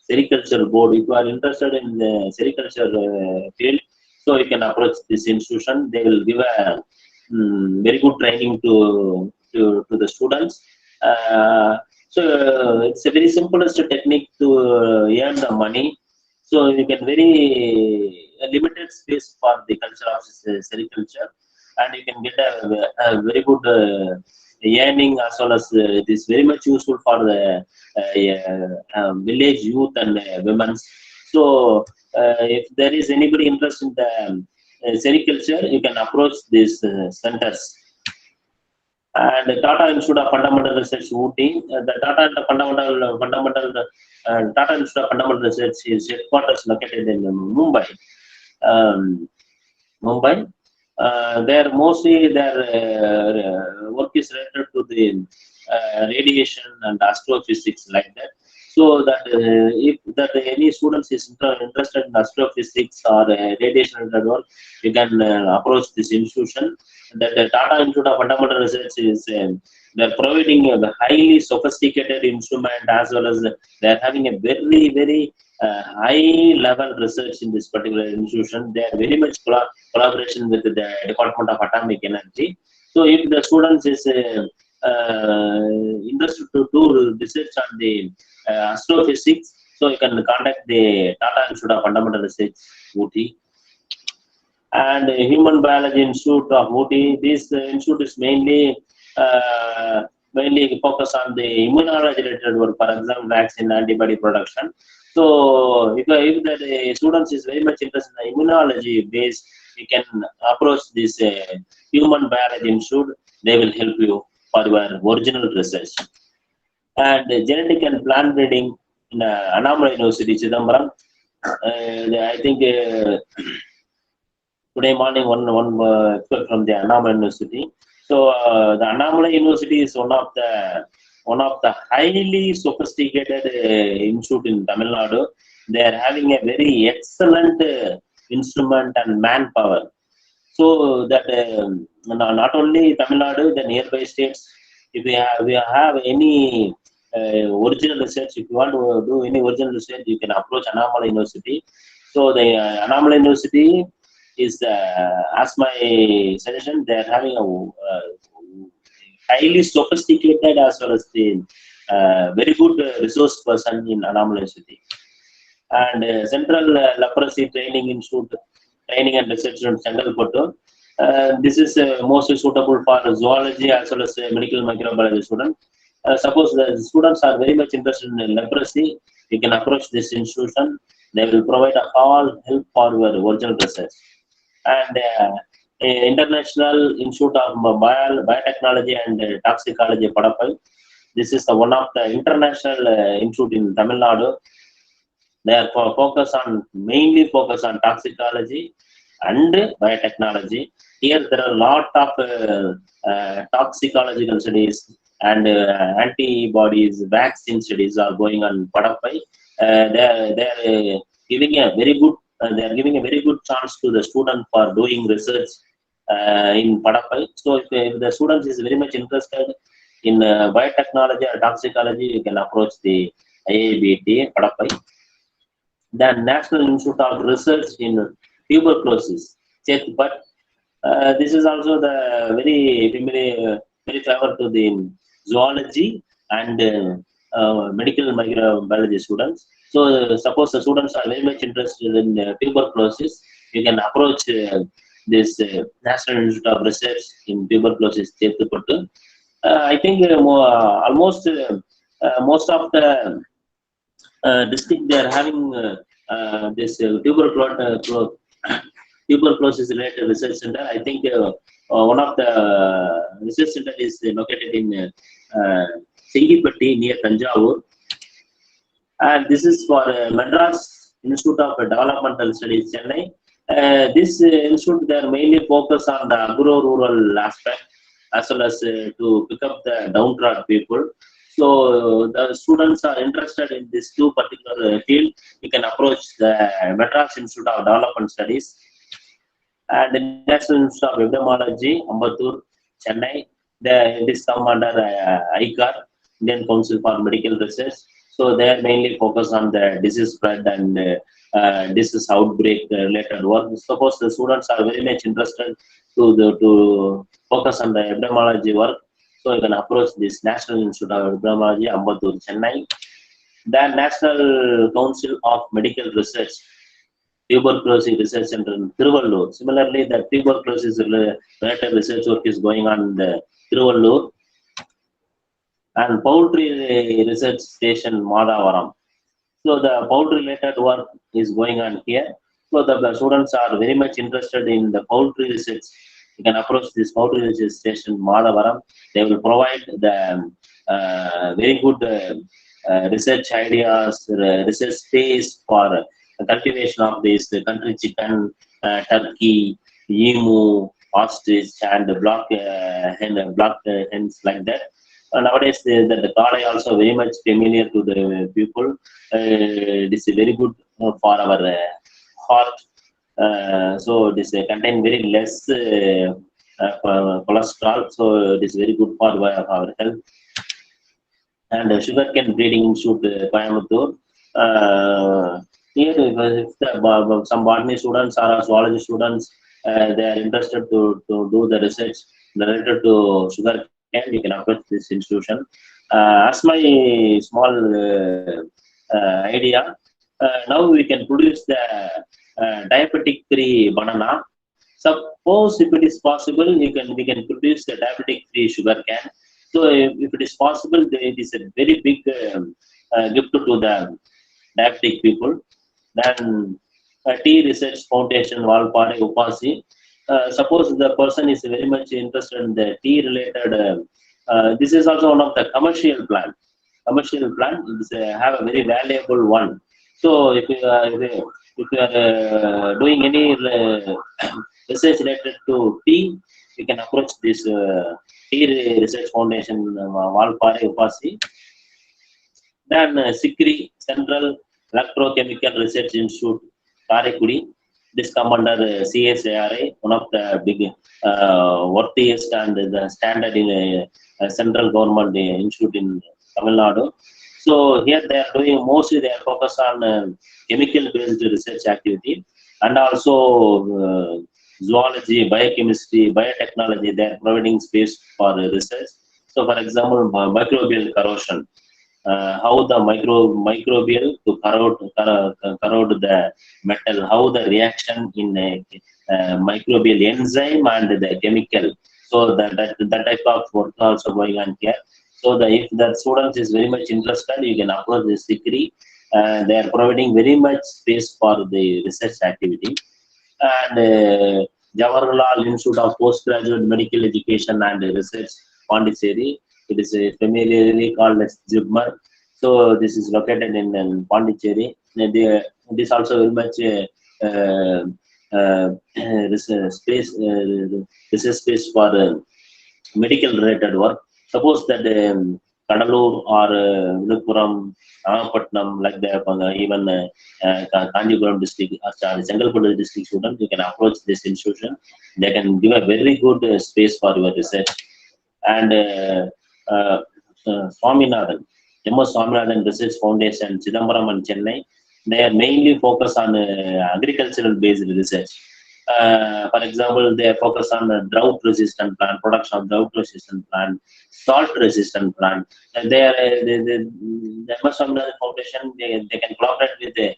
sericulture board. If you are interested in the sericulture field, so you can approach this institution. They will give a very good training to the students. So it's a very simplest technique to earn the money. So you can very limited space for the culture of sericulture, and you can get a very good earning as well as it is very much useful for the village youth and women. So if there is anybody interested in the sericulture, you can approach these centers. And the Tata Institute of Fundamental Research, Ooty, the Tata Institute of Fundamental Research is headquarters located in Mumbai. There mostly their work is related to the radiation and astrophysics like that. So that if that any students is interested in astrophysics or radiation related work, you can approach this institution. That the Tata Institute of Fundamental Research is they're providing a highly sophisticated instrument as well as they're having a very high level research in this particular institution. They are very much collaboration with the Department of Atomic Energy. So if the students is interested to do research on the astrophysics, so you can contact the Tata Institute of Fundamental Research, Ooty. And Human Biology Institute of Ooty. This institute is mainly focused on the immunology related work, for example, vaccine, antibody production. So if the students is very much interested in the immunology base, you can approach this Human Biology Institute. They will help you for your original research. And genetic and plant breeding in Annamalai University, Chidambaram. I think today morning one expert from the Annamalai University. So the Annamalai University is one of the highly sophisticated institute in Tamil Nadu. They are having a very excellent instrument and manpower. So that not only Tamil Nadu, the nearby states, if we have any original research, if you want to do any original research, you can approach Annamalai University. So the Annamalai University is, as my suggestion, they are having a highly sophisticated as well as the very good resource person in Annamalai University. And Central Leprosy Training Institute, Training and Research in Chengalpattu. This is mostly suitable for zoology as well as medical microbiology students. Suppose the students are very much interested in leprosy, you can approach this institution. They will provide all help for your original research. And International Institute of Biotechnology and Toxicology, Padappai. This is one of the international institute in Tamil Nadu. They are mainly focused on toxicology and biotechnology. Here there are a lot of toxicological studies and antibodies, vaccine studies are going on Padappai. They are giving a very good chance to the student for doing research in Padappai. So if the student is very much interested in biotechnology or toxicology, you can approach the IABT Padappai. The National Institute of Research in Tuberculosis, Chetpat. This is also the very familiar, very favor to the zoology and medical microbiology students. So, suppose the students are very much interested in tuberculosis, you can approach this National Institute of Research in Tuberculosis, Chetpat. I think almost most of the district they are having this tuberculosis related research center. I think one of the research center is located in Singipatti near Tanjavur, and this is for Madras Institute of Developmental Studies, Chennai. This institute they are mainly focused on the agro-rural aspect as well as to pick up the downtrodden people. So the students are interested in these two particular field. You can approach the Madras Institute of Development Studies and the National Institute of Epidemiology, Ambattur, Chennai. This come under ICAR, Indian Council for Medical Research. So they are mainly focused on the disease spread and disease outbreak related work. Suppose the students are very much interested to focus on the epidemiology work. So you can approach this National Institute of Epidemiology, Ambattur, Chennai. The National Council of Medical Research, Tuberculosis Research Center in Tiruvallur. Similarly, the tuberculosis related research work is going on in the Tiruvallur. And Poultry Research Station, Madavaram. So the poultry related work is going on here. So the students are very much interested in the poultry research. You can approach this poultry research station, Madavaram. They will provide the very good research ideas, research space for cultivation of this country chicken, turkey, emu, ostrich, and block hens like that. Nowadays, the Kala also very much familiar to the people. It is very good for our heart. So it is contain very less cholesterol. So it is very good for our health. And sugarcane breeding institute, Coimbatore. Here, if some botany students or zoology students, they are interested to do the research related to sugar. And you can approach this institution. As my small idea, now we can produce the diabetic-free banana. Suppose if it is possible, we can produce the diabetic-free sugar cane. So if it is possible, it is a very big gift to the diabetic people. Then Tea Research Foundation, Valpare, Upasi. Suppose the person is very much interested in the tea related, this is also one of the commercial plant. Commercial plant is have a very valuable one. So if you are doing any research related to tea, you can approach this Tea Research Foundation, Valpare, Upasi. Then Sikri Central Electrochemical Research Institute, Karekudi. This come under CSARI, one of the big worthiest and the standard in a central government institute in Tamil Nadu. So here they are doing mostly they are focused on chemical based research activity and also zoology, biochemistry, biotechnology. They are providing space for research. So for example, microbial corrosion. How the microbial to corrode the metal, how the reaction in microbial enzyme and the chemical. So that type of work also going on here. So if the students is very much interested, you can approach this degree. They are providing very much space for the research activity. And Jawaharlal Institute of Postgraduate Medical Education and Research, Pondicherry. It is familiarly called as JIPMER. So this is located in Pondicherry. This also very much research space for medical related work. Suppose that Kadalur or Viluppuram, Nagapattinam, like that, even Kanjipuram district or Chengalpattu district student, you can approach this institution. They can give a very good space for your research. And Swaminathan, MS Swaminathan Research Foundation, Chidambaram and Chennai. they are mainly focused on agricultural based research. For example, they focus on drought resistant plant, production of drought resistant plant, salt resistant plant. And they are the MS Foundation. They can collaborate with the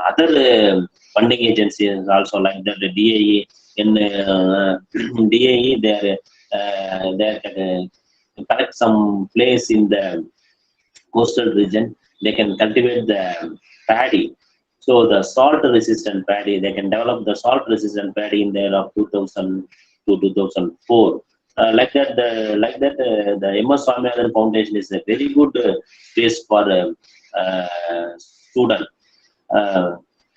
other funding agencies also, like the DAE. In DAE, they collect some place in the coastal region. They can cultivate the paddy. So the salt resistant paddy, they can develop the salt resistant paddy in the year of 2000 to 2004. The MS Swaminathan Foundation is a very good space for student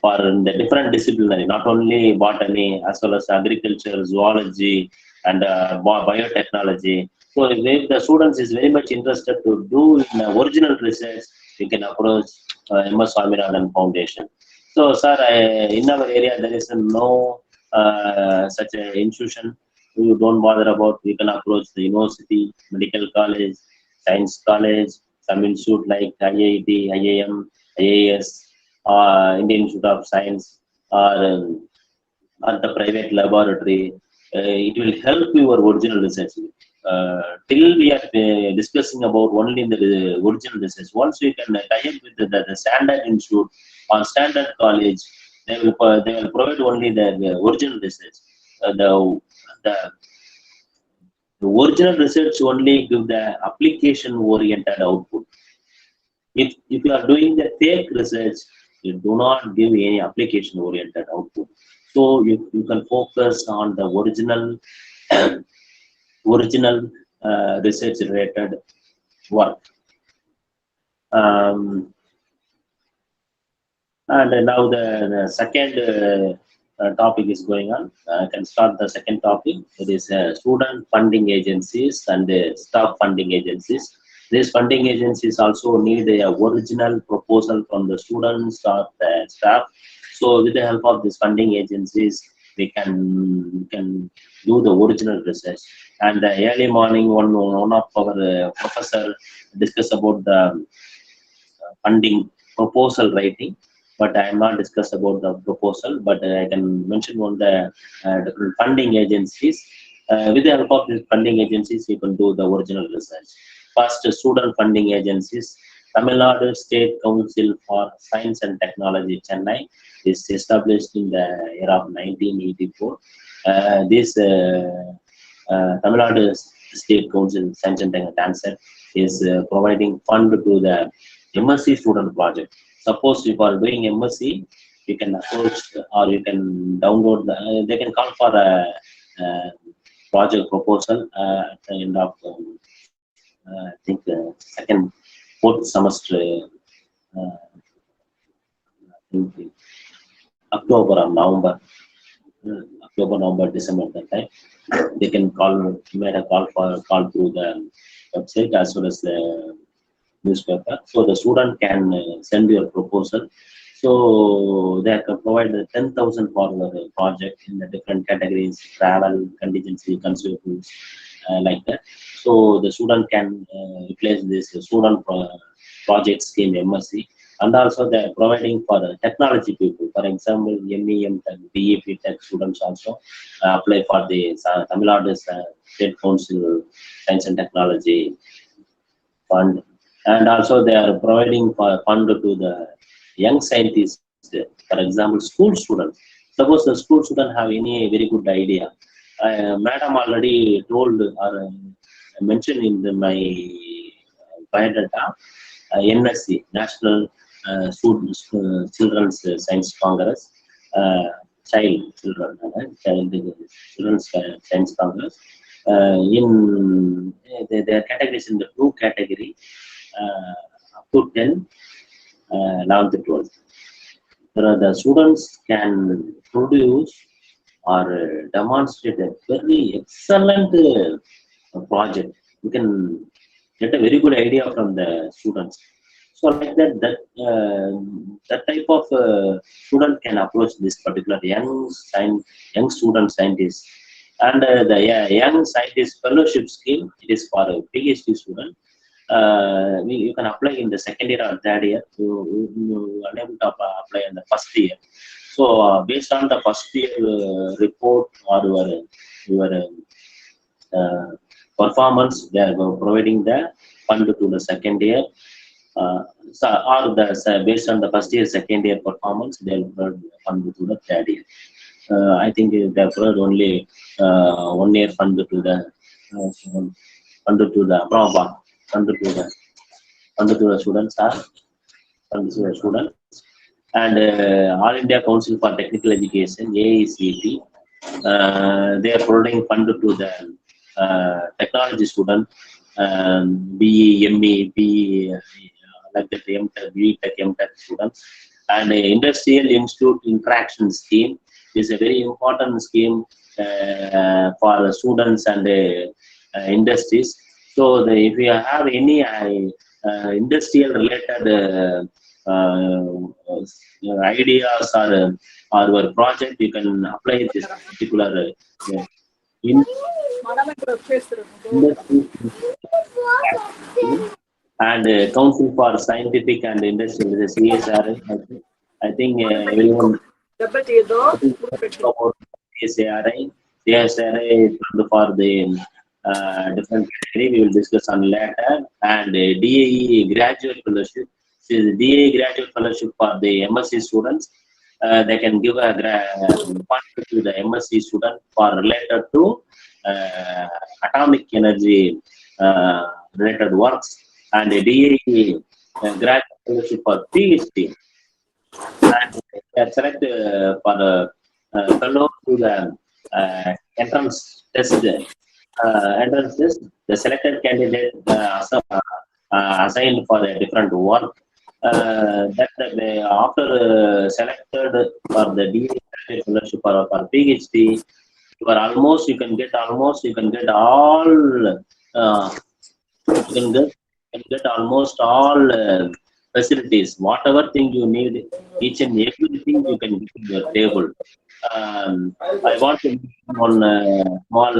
for the different disciplinary, not only botany as well as agriculture, zoology, and biotechnology. So if the students is very much interested to do in original research, you can approach MS Swaminathan Foundation. So, sir, in our area there is no such an institution. You don't bother about. You can approach the university, medical college, science college, some institute like IIT, IIM, IAS, Indian Institute of Science, or the private laboratory. It will help your original research. Till we are discussing about only the original research. Once you can tie up with the standard institute or standard college, they will provide only the original research. The original research only give the application oriented output. If you are doing the fake research, you do not give any application oriented output. So you can focus on the original research related work. And now the second topic is going on. I can start the second topic. It is student funding agencies and staff funding agencies. These funding agencies also need a original proposal from the students or the staff. So with the help of these funding agencies, we can do the original research. And early morning, one of our professor discussed about the funding proposal writing, but I am not discuss about the proposal, but I can mention on the different funding agencies. With the help of these funding agencies, you can do the original research. First, student funding agencies. Tamil Nadu State Council for Science and Technology, Chennai, is established in the year of 1984. This Tamil Nadu State Council Science and Technology is providing fund to the MSc student project. Suppose if you are doing MSc, you can approach or you can download, they can call for a project proposal at the end of, I think, second, fourth semester, October or November, October, November, December, that time. They can made a call through the website as well as the newspaper. So the student can send your proposal. So they can provide 10,000 for the project in the different categories: travel, contingency, consumables, like that. So the student can replace this student project scheme MSc. And also they are providing for technology people. For example, MEM Tech, BEP Tech students also apply for the Tamil Nadu State Council Science and Technology Fund. And also they are providing for fund to the young scientists. For example, school students. Suppose the school student have any very good idea. Madam already told or mentioned in my biodata, NSC, National Children's Science Congress, Children's Science Congress. In the categories in the two category, up to 10, 11th to 12th. The students can produce or demonstrate a very excellent project. You can get a very good idea from the students. So like that type of student can approach this particular young student scientist. And the young scientist fellowship scheme, it is for a PhD student. you can apply in the second year or third year. You are unable to apply in the first year. So based on the first year report or your performance, they are providing the fund to the second year. Based on the first year, second year performance, they will provide fund to the third year. I think they have provided only 1 year fund to the fund to the fund to the students are fund to the students, and All India Council for Technical Education (AICT). They are providing fund to the technology student, BE, ME, PE, like that, MTech, BTech, MTech students, and Industrial Institute Interaction Scheme is a very important scheme for students and industries. So if you have any industrial related ideas or your project, you can apply this particular industry and Council for Scientific and Industrial Research, CSRI. I think everyone about CSRI. CSRI is for the different category. We will discuss on later. And DAE Graduate Fellowship. This is DAE Graduate Fellowship for the MSc students. They can give a fund to the MSc student for related to atomic energy related works, and DAE Graduate Fellowship for PhD. And they are selected for the fellow to the entrance test. The selected candidate assigned for a different work. After selected for the DA fellowship for PhD, you can get all almost all facilities, whatever thing you need, each and everything you can get in your table. I want to mention one small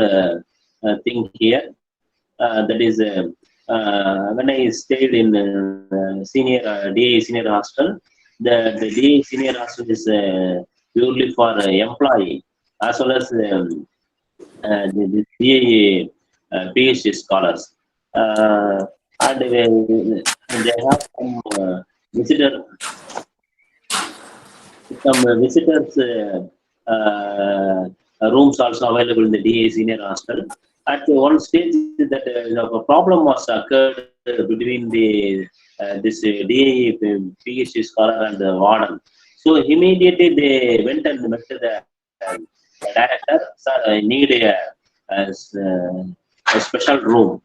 thing here. That is, when I stayed in DA senior hostel, the DA senior hostel is purely for employee as well as the DA PhD scholars. And they have some visitors rooms also available in the DA senior hostel. At one stage, that a problem was occurred between this DA PhD scholar and the warden. So immediately they went and met the director. Sir, I need a special room,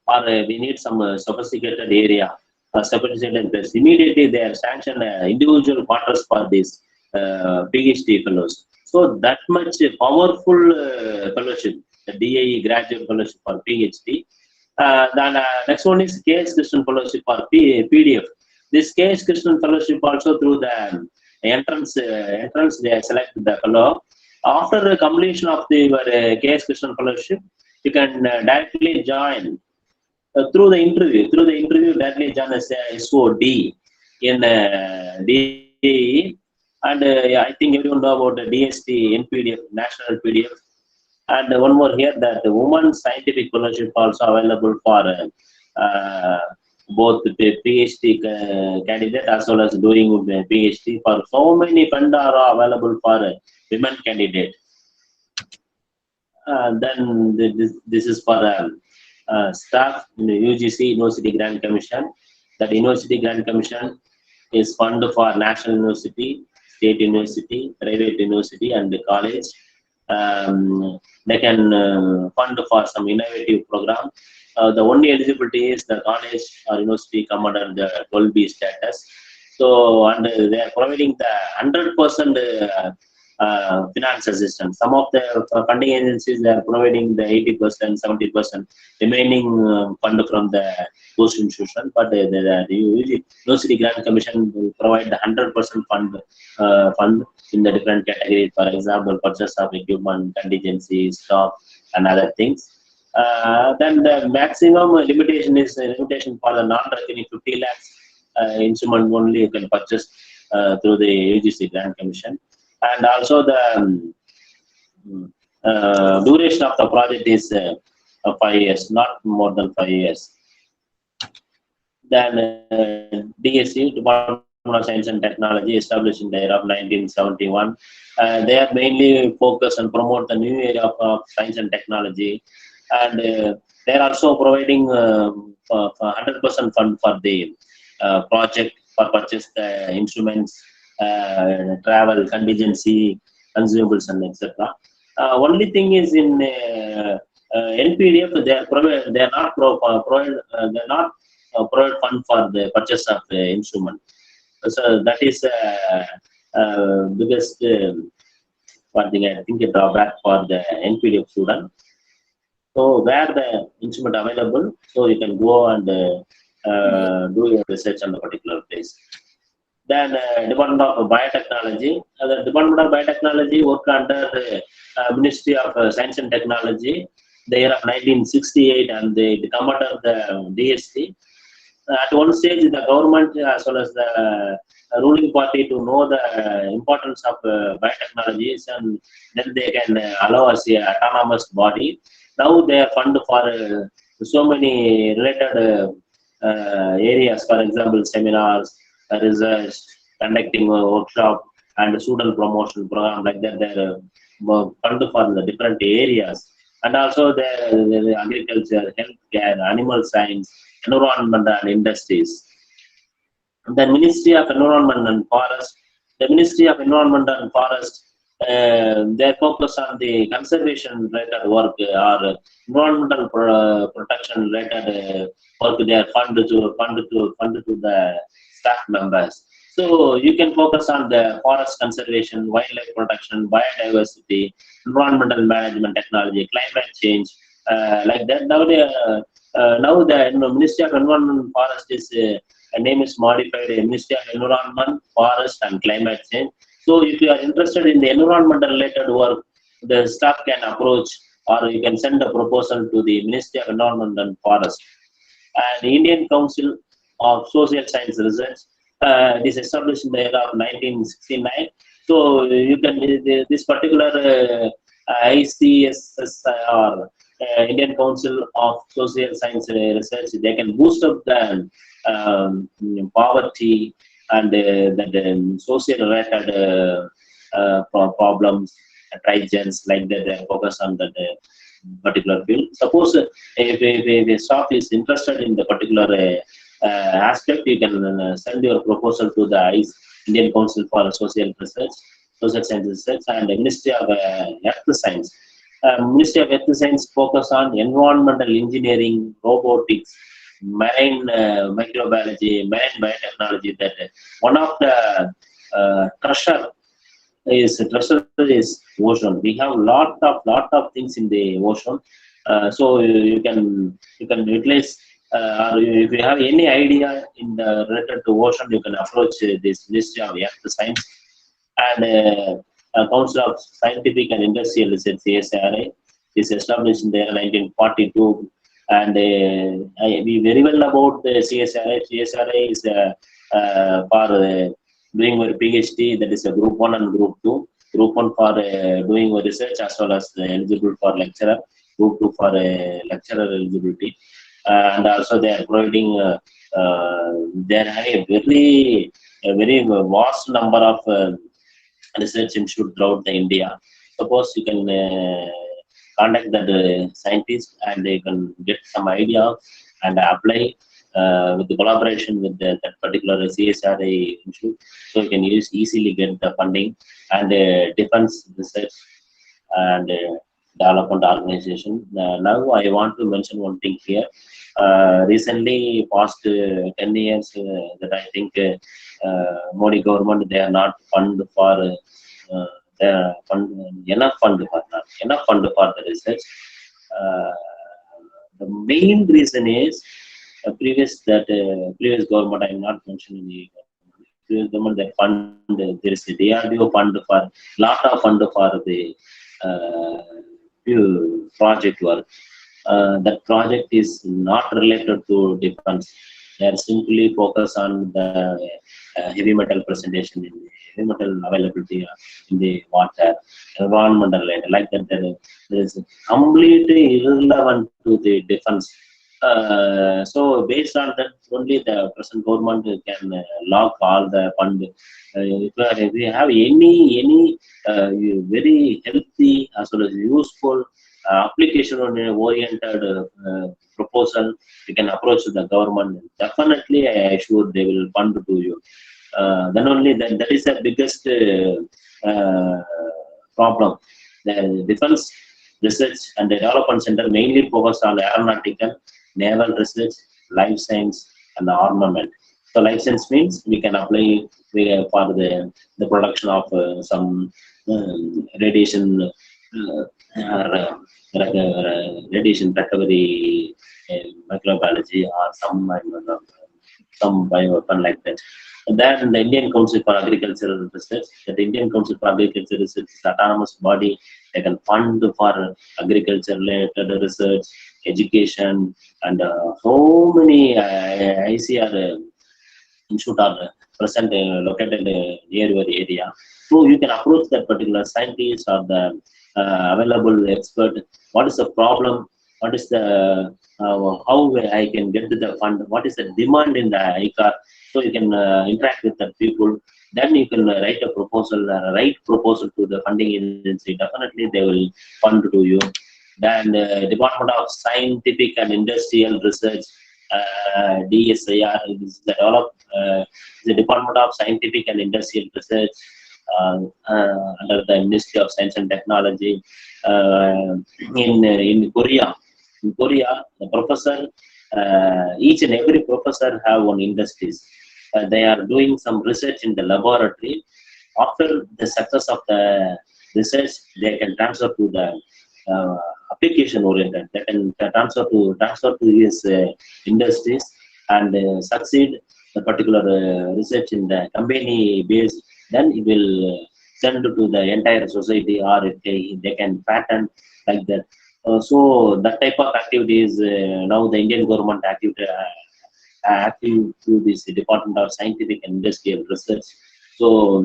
or we need some sophisticated area, sophisticated place. Immediately they have sanctioned individual quarters for these PhD fellows. So that much powerful fellowship, the DAE Graduate Fellowship for PhD. Then next one is K.S. Krishnan Fellowship for PDF. This K.S. Krishnan Fellowship also through the entrance they select the fellow. After the completion of the K.S. Krishnan Fellowship, you can directly join through the interview. Directly join as SOD in DAE. And I think everyone know about the DST NPDF, National PDF. And one more here, that the Women's Scientific Fellowship also available for both the PhD candidate as well as doing the PhD. For so many funds are available for women candidate. Then this is for staff in the UGC University Grant Commission. That University Grant Commission is fund for national university, state university, private university, and the college. They can fund for some innovative program. The only eligibility is the college or university come under the 12B status. So, and they are providing the 100% finance assistance. Some of the funding agencies, they are providing the 80%, 70% remaining fund from the post institution, but the University Grant Commission will provide the 100% fund in the different categories. For example, purchase of equipment, contingency, stock, and other things. Then the maximum limitation is limitation for the non-recurring 50 lakhs instrument only you can purchase through the UGC Grant Commission. And also the duration of the project is 5 years, not more than 5 years. Then DSC, Department of Science and Technology, established in the year of 1971. They are mainly focused and promote the new area of science and technology. And they are also providing 100% fund for the project for purchase the instruments, travel, contingency, consumables, and etc. Only thing is in NPDF they are not provide fund for the purchase of the instrument. So that is biggest one thing I think a drawback for the NPDF student. So where the instrument available, so you can go and do your research on the particular place. Then Department of Biotechnology. The Department of Biotechnology work under the Ministry of Science and Technology, the year of 1968, and they come under the DST. At one stage, the government as well as the ruling party to know the importance of biotechnologies, and then they can allow us an autonomous body. Now they are fund for so many related areas, for example, seminars, research, conducting a workshop, and student promotion program like that. They're fund for the different areas, and also the agriculture, healthcare, animal science, environment and industries. The Ministry of Environment and Forest. The Ministry of Environment and Forest. They focus on the conservation related work or environmental protection related work. They are fund to the staff members. So you can focus on the forest conservation, wildlife protection, biodiversity, environmental management technology, climate change, like that. Now the Ministry of Environment and Forest is name is modified Ministry of Environment, Forest and Climate Change. So if you are interested in the environmental related work, the staff can approach or you can send a proposal to the Ministry of Environment and Forest. And the Indian Council of Social Science Research, it is established in the year of 1969. So you can, this particular ICSS or Indian Council of Social Science Research, they can boost up the poverty and the social related problems, trigens, like that. They focus on that particular field. Suppose if a staff is interested in the particular aspect, you can send your proposal to the Indian Council for Social Research, Social Science Research, and the Ministry of Earth Science. Ministry of Earth Science focus on environmental engineering, robotics, marine microbiology, marine biotechnology. That one of the treasure is ocean. We have lot of things in the ocean. So you can utilize. Or if you have any idea in the related to ocean, you can approach this Ministry of Earth Science and Council of Scientific and Industrial Research (CSIRO) is established in the year 1942, and we very well about the CSIRO. CSIRO is for doing your PhD, that is a Group 1 and Group 2. Group 1 for doing your research as well as eligible for lecturer. Group 2 for lecturer eligibility. And also they are providing, they are having a very vast number of research institute throughout the India. Suppose you can contact that scientist and they can get some idea and apply with the collaboration with that particular CSRA institute. So you can easily get the funding and defense research and development organization. Now I want to mention one thing here. Recently, past 10 years, that I think Modi government, they are not enough fund for the research. The main reason is previous government. I am not mentioning the previous government. They fund, there is a DRDO fund for lot of fund for the project work. that project is not related to defense. They are simply focused on the heavy metal presentation in the heavy metal availability in the water, environmental like that. There is completely irrelevant to the defense. So based on that, only the present government can lock all the fund. If we have any very healthy as well as useful application oriented proposal, you can approach the government. Definitely, I assure they will fund to you. Then only that is the biggest problem. The defense research and the development center mainly focus on aeronautical, naval research, life science, and armament. So life science means we can apply for the production of some radiation radiation recovery microbiology or some bioweapon like that. And then the Indian Council for Agricultural Research, that Indian Council for Agricultural Research is an autonomous body. They can fund for agriculture related research, education, and so many ICR institute are present located near your area. So you can approach that particular scientist or the available expert. What is the problem? What is the how I can get to the fund? What is the demand in the ICAR? So you can interact with the people. Then you can write a proposal, to the funding agency. Definitely they will fund to you. Then Department of Scientific and Industrial Research, DSIR, is the Department of Scientific and Industrial Research under the Ministry of Science and Technology. In Korea, the professor, each and every professor have one industries. They are doing some research in the laboratory. After the success of the research, they can transfer to the application oriented. They can transfer to his industries and succeed the particular research in the company base. Then it will send to the entire society, or if they can patent like that. So that type of activities now the Indian government active to this Department of Scientific and Industrial Research. So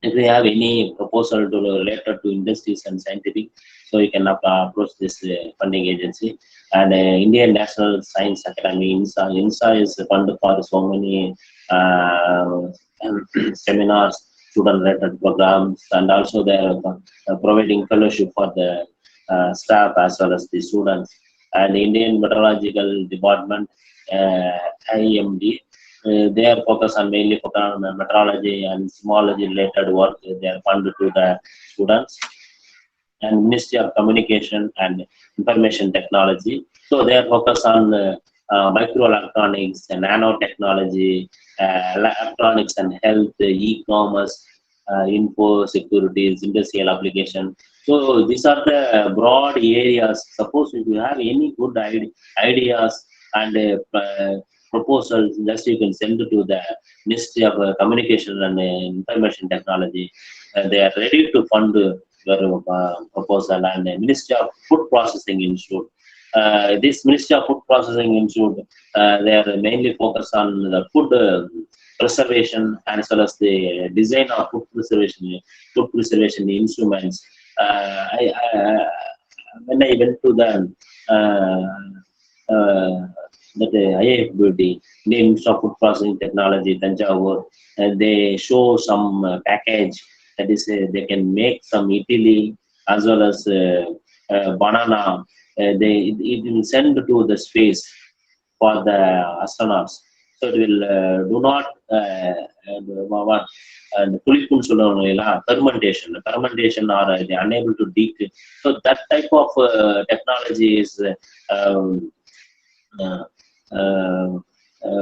if we have any proposal related to industries and scientific, so you can approach this funding agency. And Indian National Science Academy, INSA is funded for so many seminars, student-related programs, and also they are providing fellowship for the staff as well as the students. And Indian Meteorological Department, IMD, they are focused on mainly on meteorology and seismology related work. They are funded to the students. And Ministry of Communication and Information Technology, so they are focused on microelectronics and nanotechnology, electronics and health, e-commerce, info security, industrial application. So these are the broad areas. Suppose if you have any good ideas and proposals, just you can send it to the Ministry of Communication and Information Technology. They are ready to fund your proposal. And Ministry of Food Processing Institute. This Ministry of Food Processing Institute, they are mainly focused on the food preservation as well as the design of food preservation instruments. When I went to the IFBT, Indian Institute of Food Processing Technology, Tanjavur, they show some package that is they can make some idli as well as banana. It will send to the space for the astronauts. So it will do not fermentation or they are unable to decay. So that type of technology is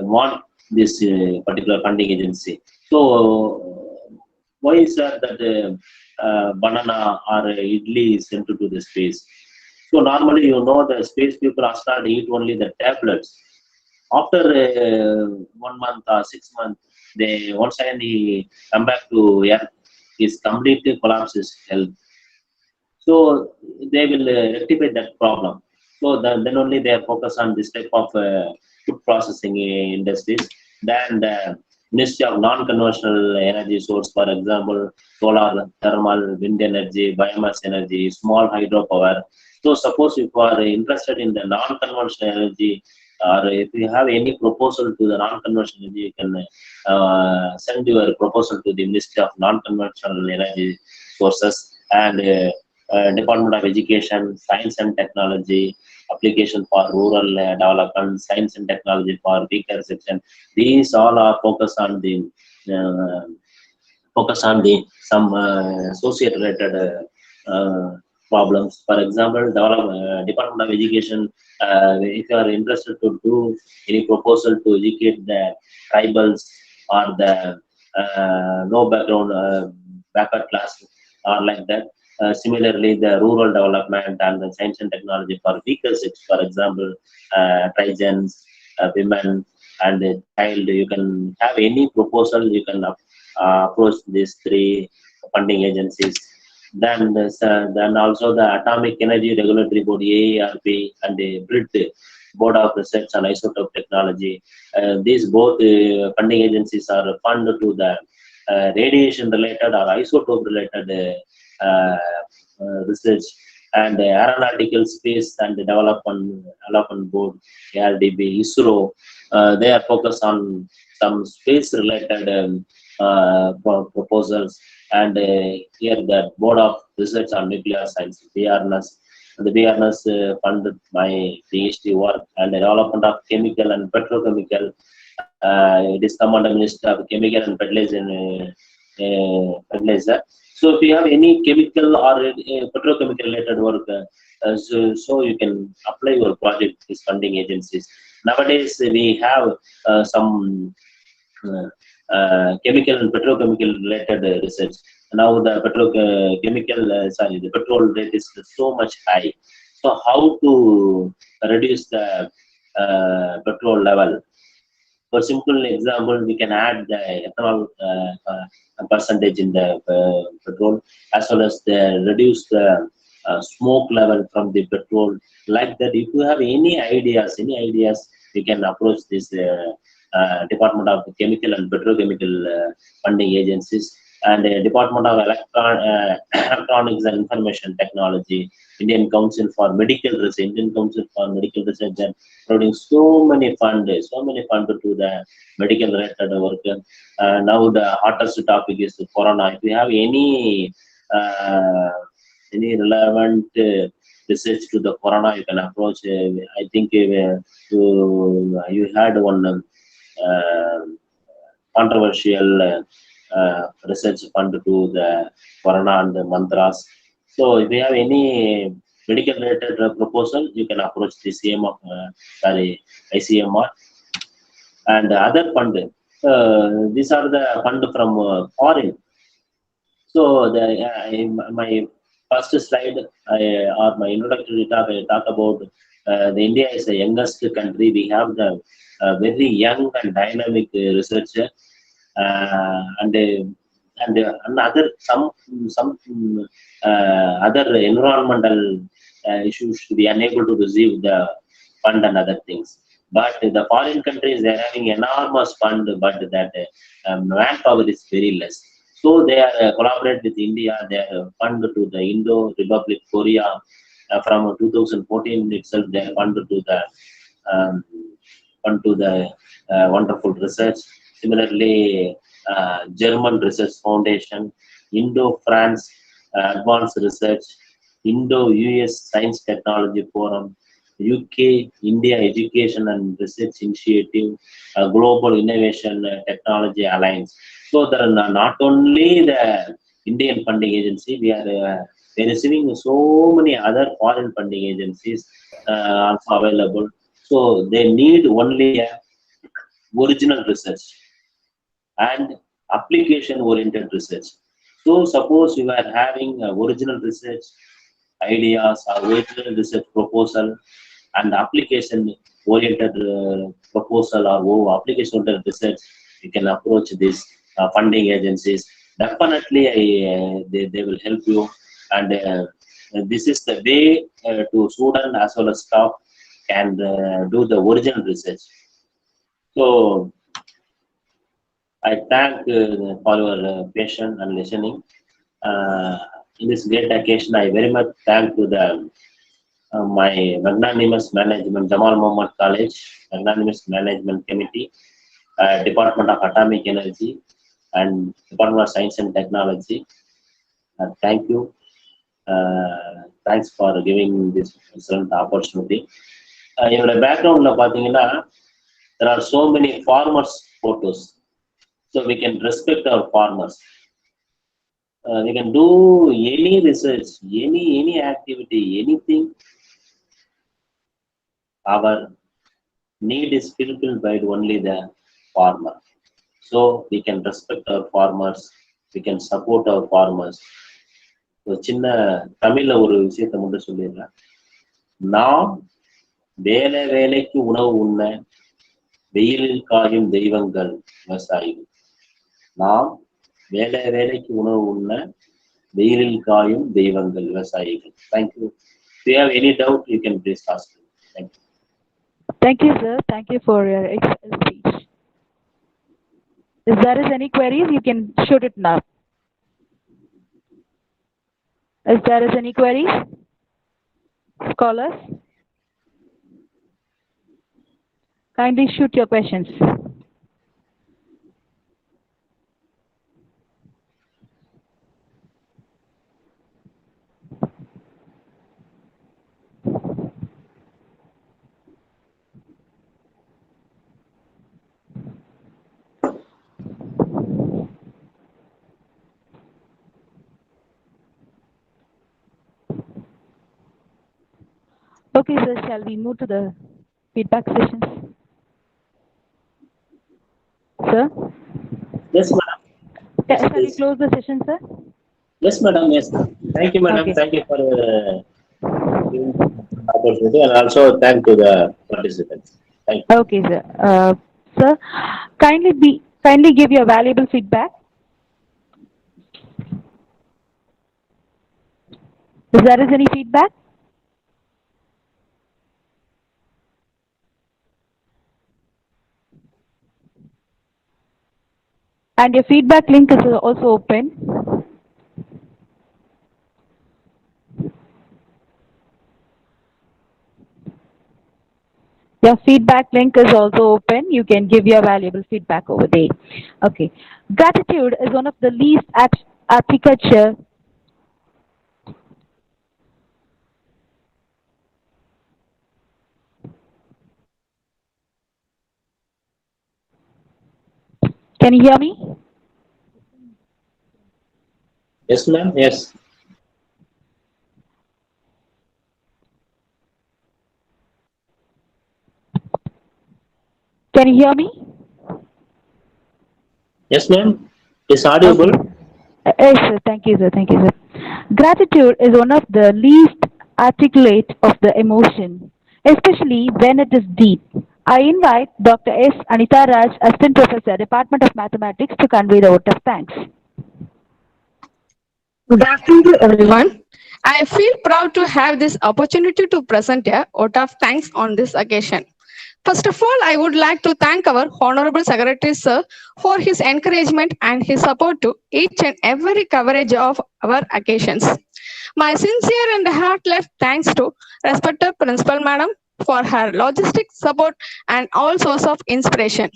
want this particular funding agency. So why is that banana or idli is sent to the space? So normally, the space people are starting to eat only the tablets. After 1 month or 6 months, they once again he come back to Earth, his completely collapses health. So they will rectify that problem. So then only they are focused on this type of food processing industries. Then the Ministry of Non-Conventional Energy Source, for example, solar, thermal, wind energy, biomass energy, small hydropower. So suppose if you are interested in the non-conventional energy, or if you have any proposal to the non-conventional energy, you can send your proposal to the Ministry of Non-Conventional Energy Sources and Department of Education, Science and Technology, application for rural development, science and technology for weaker section. These all are uh, focus on the some associate related problems. For example, Department of Education, if you are interested to do any proposal to educate the tribals or the no background backward class or like that. Similarly, the rural development and the science and technology for weaker sex, for example, trigens, women, and the child, you can have any proposal, you can approach these three funding agencies. Then also the Atomic Energy Regulatory Board, AERB, and the BRIT, Board of Research on Isotope Technology. These both funding agencies are funded to the radiation related or isotope related research, and aeronautical space and development board, ARDB, ISRO. They are focused on some space related proposals, and here the Board of Research on Nuclear Science, BRNS. The BRNS funded my PhD work and the development of chemical and petrochemical. It is come under Ministry of Chemical and Fertilizer. So if you have any chemical or petrochemical related work, so you can apply your project to these funding agencies. Nowadays we have some chemical and petrochemical related research. Now the the petrol rate is so much high. So how to reduce the petrol level? For simple example, we can add the ethanol percentage in the petrol, as well as the reduce the smoke level from the petrol. Like that, if you have any ideas, you can approach this Department of Chemical and Petrochemical funding agencies, and Department of Electronics and Information Technology, Indian Council for Medical Research, and providing so many funds to the medical related work. Now the hottest topic is Corona. If you have any relevant research to the Corona, you can approach. I think you had one controversial research fund to the Corona and the mantras. So if you have any medical related proposal, you can approach the ICMR and other fund. These are the fund from foreign. So my first slide or my introductory talk, I talk about the India is the youngest country. We have the very young and dynamic researcher, and other some other environmental issues to be unable to receive the fund and other things. But the foreign countries, they are having enormous fund, but that manpower is very less. So they are collaborate with India. They are fund to the Indo Republic Korea from 2014 itself. They are fund to the wonderful research. Similarly, German Research Foundation, Indo-France Advanced Research, Indo-US Science Technology Forum, UK India Education and Research Initiative, Global Innovation Technology Alliance. So there are not only the Indian funding agency, we are receiving so many other foreign funding agencies also available. So they need only original research and application oriented research. So suppose you are having original research ideas or original research proposal and application oriented proposal or application oriented research, you can approach these funding agencies. Definitely they will help you, and this is the way to student as well as staff can do the original research. So I thank for your patience and listening. In this great occasion, I very much thank to the my magnanimous management, Jamal Mohamed College, magnanimous management committee, Department of Atomic Energy, and Department of Science and Technology. Thank you. Thanks for giving this excellent opportunity. என்னோட பேக்ரவுண்ட்ல பாத்தீங்கன்னா there are so many farmers photos, so we can respect our farmers. We can do any research, any activity, anything. Our need is fulfilled by only the farmer. So we can respect our farmers, we can support our farmers. ஒரு சின்ன தமிழ்ல ஒரு விஷயத்தை மட்டும் சொல்லிடுறேன். நாம் வேலைக்கு உணவு உண்ண வெயிலில் காயும் தெய்வங்கள் விவசாயிகள். நாம் வேலைக்கு உணவு உண்ண வெயிலில் காயும் தெய்வங்கள் விவசாயிகள். Thank you. If you have any doubt, you can please ask me. Thank you. Thank you, sir. Thank you for your excellent speech. If there is any queries, you can shoot it now. If there is any queries, scholars, kindly shoot your questions. Okay, sir, shall we move to the feedback sessions? Sir? Yes, madam. Yes, Shall we please. close the session, sir? Yes, madam. Yes. Thank you, madam. Okay. Thank you for giving the opportunity, and also thank to the participants. Thank you. Okay, sir. Sir, kindly give your valuable feedback. If there is any feedback? And your feedback link is also open. Your feedback link is also open. You can give your valuable feedback over there. Okay. Gratitude is one of the least agriculture. Can you hear me? Yes, ma'am. Yes. Can you hear me? Yes, ma'am. It's audible. Okay. Yes, sir. Thank you, sir. Thank you, sir. Gratitude is one of the least articulate of the emotion, especially when it is deep. I invite Dr. S. Anita Raj, Assistant Professor, Department of Mathematics, to convey the vote of thanks. Good afternoon to everyone. I feel proud to have this opportunity to present a vote of thanks on this occasion. First of all, I would like to thank our Honorable Secretary Sir for his encouragement and his support to each and every coverage of our occasions. My sincere and heartfelt thanks to respected Principal Madam for her logistic support and all sorts of inspiration.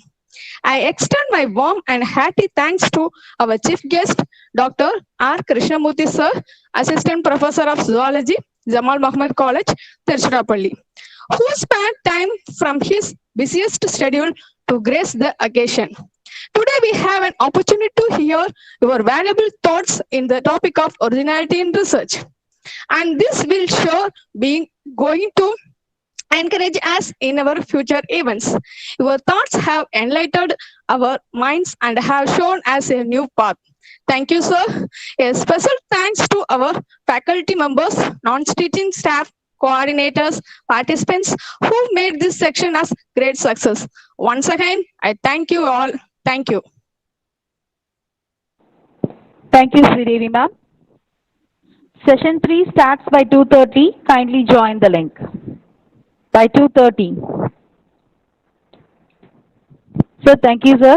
I extend my warm and hearty thanks to our chief guest, Dr. R. Krishnamoorthy Sir, Assistant Professor of Zoology, Jamal Mohamed College, Tiruchirappalli, who spared time from his busiest schedule to grace the occasion. Today we have an opportunity to hear your valuable thoughts in the topic of originality in research. And this will sure be going to encourage us in our future events. Your thoughts have enlightened our minds and have shown us a new path. Thank you, sir. A special thanks to our faculty members, non-teaching staff, coordinators, participants who made this section as great success. Once again, I thank you all. Thank you. Thank you, Sridevi ma'am. Session 3 starts by 2:30. Kindly join the link by 2:30. So thank you, sir.